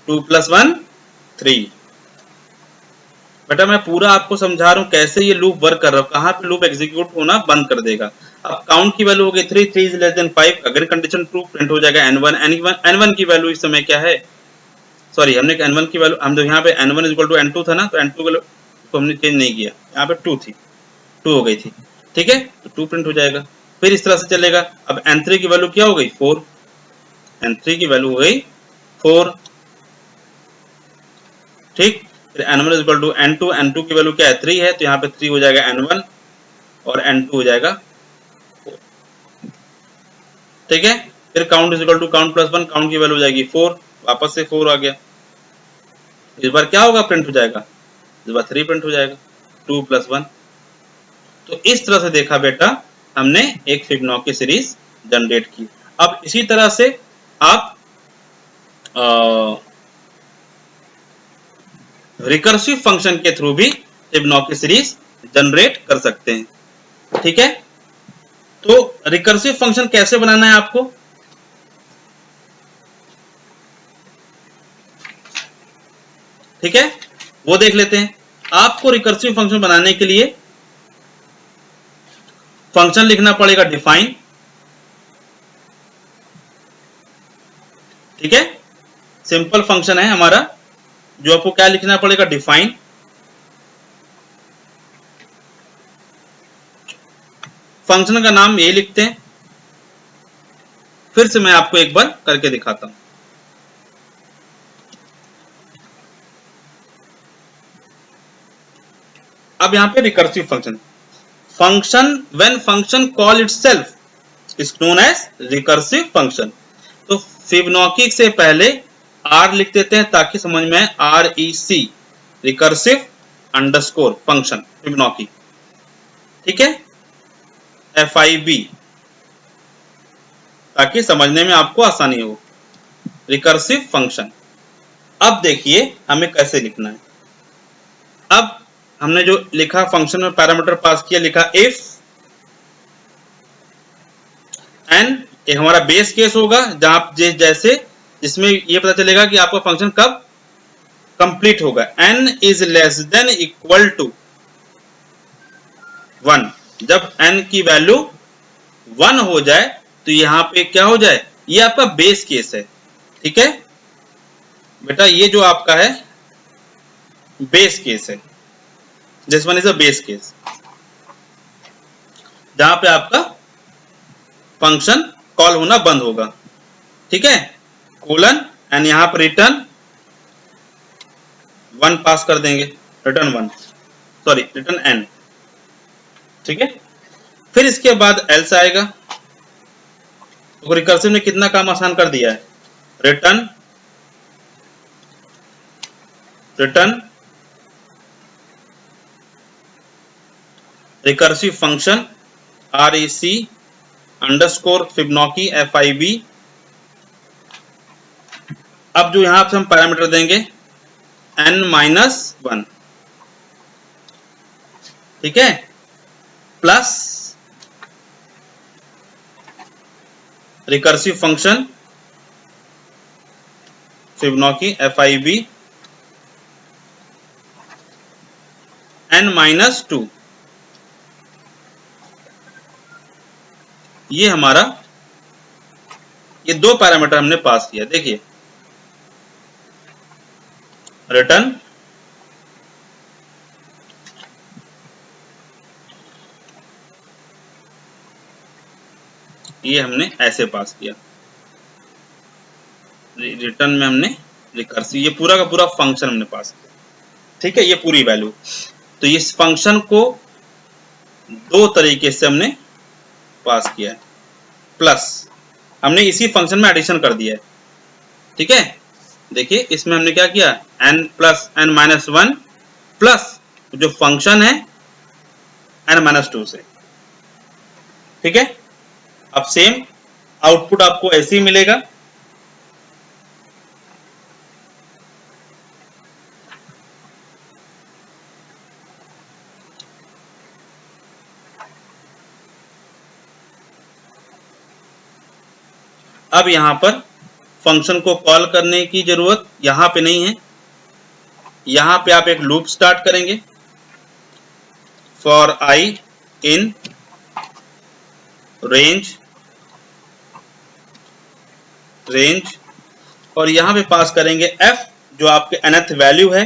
2 प्लस 1 3। बेटा मैं पूरा आपको समझा रहा हूँ कैसे ये लूप वर्क कर रहा हूँ, कहाँ पे लूप एग्जीक्यूट होना बंद कर देगा। अब काउंट की वैल्यू हो गई 3, 3 इज लेस देन 5, अगर कंडीशन ट्रू प्रिंट हो जाएगा n1, n1 की वैल्यू इस समय क्या है, सॉरी हमने n1 की वैल्यू, हम जो यहाँ पे n1 is equal to n2 था ना, तो n2 की तो हमने चेंज नहीं किया, यहाँ पे 2 थी, 2 हो गई थी। ठीक है, तो 2 प्रिंट हो जाएगा, फिर इस तरह से चलेगा। अब n3 की वैल्यू क्या हो गई 4, n3 की वैल्यू हो गई 4। ठीक, फिर n1 is equal to n2, n2 की वैल्यू क्या है 3 है, तो यहाँ पे 3 हो जाएगा n1 और n2 हो जाएगा 4। ठीक है, फिर count is equal to count plus 1, count की वैल्यू हो जाएगी 4, वापस से 4 आ गया, इस बार क्या होगा प्रिंट हो जाएगा, इस बार 3 प्रिंट हो जाएगा, 2 प्लस 1। तो इस तरह से देखा बेटा हमने एक फिबोनाची सीरीज जनरेट की। अब इसी तरह से आप रिकर्सिव फंक्शन के थ्रू भी फिबोनाची सीरीज जनरेट कर सकते हैं। ठीक है, तो रिकर्सिव फंक्शन कैसे बनाना है आपको, ठीक है वो देख लेते हैं। आपको रिकर्सिव फंक्शन बनाने के लिए फंक्शन लिखना पड़ेगा डिफाइन। ठीक है, सिंपल फंक्शन है हमारा, जो आपको क्या लिखना पड़ेगा डिफाइन। फंक्शन का नाम ये लिखते हैं, फिर से मैं आपको एक बार करके दिखाता हूं। अब यहां पे recursive function, function when function call itself is known as recursive function. तो फिबोनाची से पहले r लिख देते हैं ताकि समझ में आए, REC recursive underscore function Fibonacci. ठीक है, FIB ताकि समझने में आपको आसानी हो, रिकर्सिव फंक्शन। अब देखिए हमें कैसे लिखना है। अब हमने जो लिखा फंक्शन में पैरामीटर पास किया, लिखा इफ एन, एक हमारा बेस केस होगा जहां जैसे जिसमें ये पता चलेगा कि आपका फंक्शन कब कंप्लीट होगा। n is less than equal to 1, जब n की वैल्यू 1 हो जाए तो यहां पे क्या हो जाए, ये आपका बेस केस है। ठीक है बेटा, ये जो आपका है बेस केस है, this one is a base case, जहां पे आपका फंक्शन कॉल होना बंद होगा। ठीक है, कोलन एंड यहां पर रिटर्न 1 पास कर देंगे, रिटर्न 1, सॉरी रिटर्न n, ठीक है। फिर इसके बाद एल्स आएगा। तो रिकर्सिव ने कितना काम आसान कर दिया है, return recursive function REC underscore Fibonacci FIB। अब जो यहां पे हम पैरामीटर देंगे n-1, ठीक है, plus recursive function Fibonacci FIB n-2। ये हमारा, ये दो पैरामीटर हमने पास किया। देखिए रिटर्न ये हमने ऐसे पास किया, रिटर्न में हमने रिकर्सिव, ये पूरा का पूरा फंक्शन हमने पास किया, ठीक है, ये पूरी वैल्यू। तो इस फंक्शन को दो तरीके से हमने पास किया है, प्लस हमने इसी फंक्शन में एडिशन कर दिया है, ठीक है। देखिए इसमें हमने क्या किया, n+n-1 प्लस जो फंक्शन है n-2 से, ठीक है। अब सेम आउटपुट आपको ऐसे ही मिलेगा। अब यहां पर फंक्शन को कॉल करने की जरूरत यहां पे नहीं है, यहां पे आप एक लूप स्टार्ट करेंगे, फॉर i इन रेंज और यहां पे पास करेंगे f जो आपके nth वैल्यू है,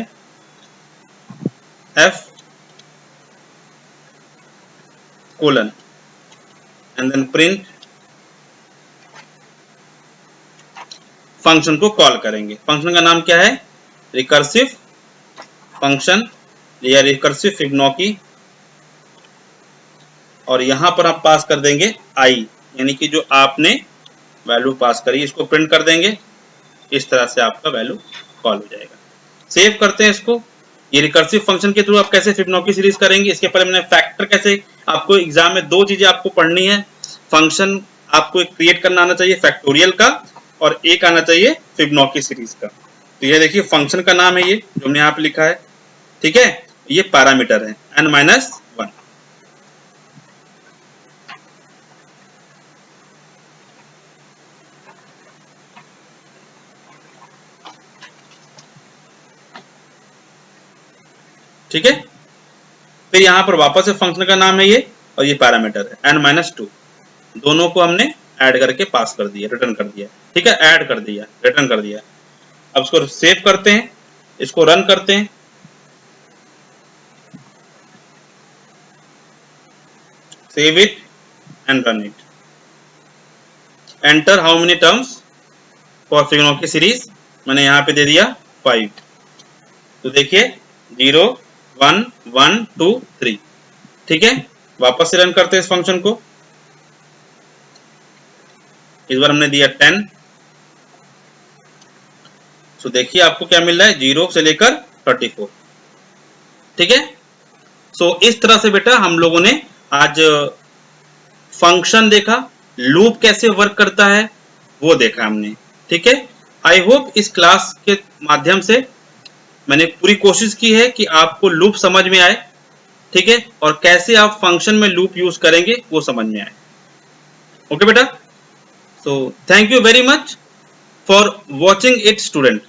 f colon and then print, function को कॉल करेंगे। फंक्शन का नाम क्या है, रिकर्सिव फंक्शन या रिकर्सिव फिबोनाची, और यहां पर आप पास कर देंगे i, यानी कि जो आपने वैल्यू पास करी इसको प्रिंट कर देंगे। इस तरह से आपका वैल्यू कॉल हो जाएगा। सेव करते हैं इसको। ये रिकर्सिव फंक्शन के थ्रू आप कैसे फिबोनाची सीरीज करेंगे, इसके पहले मैंने फैक्टर कैसे, आपको एग्जाम में दो चीजें आपको पढ़नी है, फंक्शन आपको एक क्रिएट करना आना चाहिए फैक्टोरियल का, और एक आना चाहिए फिबोनाची सीरीज का। तो ये देखिए फंक्शन का नाम है ये जो हमने यहाँ पे लिखा है, ठीक है। ये पैरामीटर है n-1, ठीक है। फिर यहां पर वापस से फंक्शन का नाम है ये, और ये पैरामीटर है n-2, दोनों को हमने ऐड करके पास कर दिया, रिटर्न कर दिया, ठीक है, ऐड कर दिया, रिटर्न कर दिया। अब इसको सेव करते हैं, इसको रन करते हैं। Save it and run it. Enter how many terms for Fibonacci series, मैंने यहां पे दे दिया 5। तो देखिए 0 1 1 2 3, ठीक है। वापस से रन करते हैं इस फंक्शन को। इस बार हमने दिया 10। तो देखिए आपको क्या मिल रहा है, 0 से लेकर 34, ठीक है। सो इस तरह से बेटा हम लोगों ने आज फंक्शन देखा, लूप कैसे वर्क करता है वो देखा हमने, ठीक है। आई होप इस क्लास के माध्यम से मैंने पूरी कोशिश की है कि आपको लूप समझ में आए, ठीक है, और कैसे आप फंक्शन में लूप यूज करेंगे वो समझ में आए। ओके बेटा, so thank you very much for watching it student।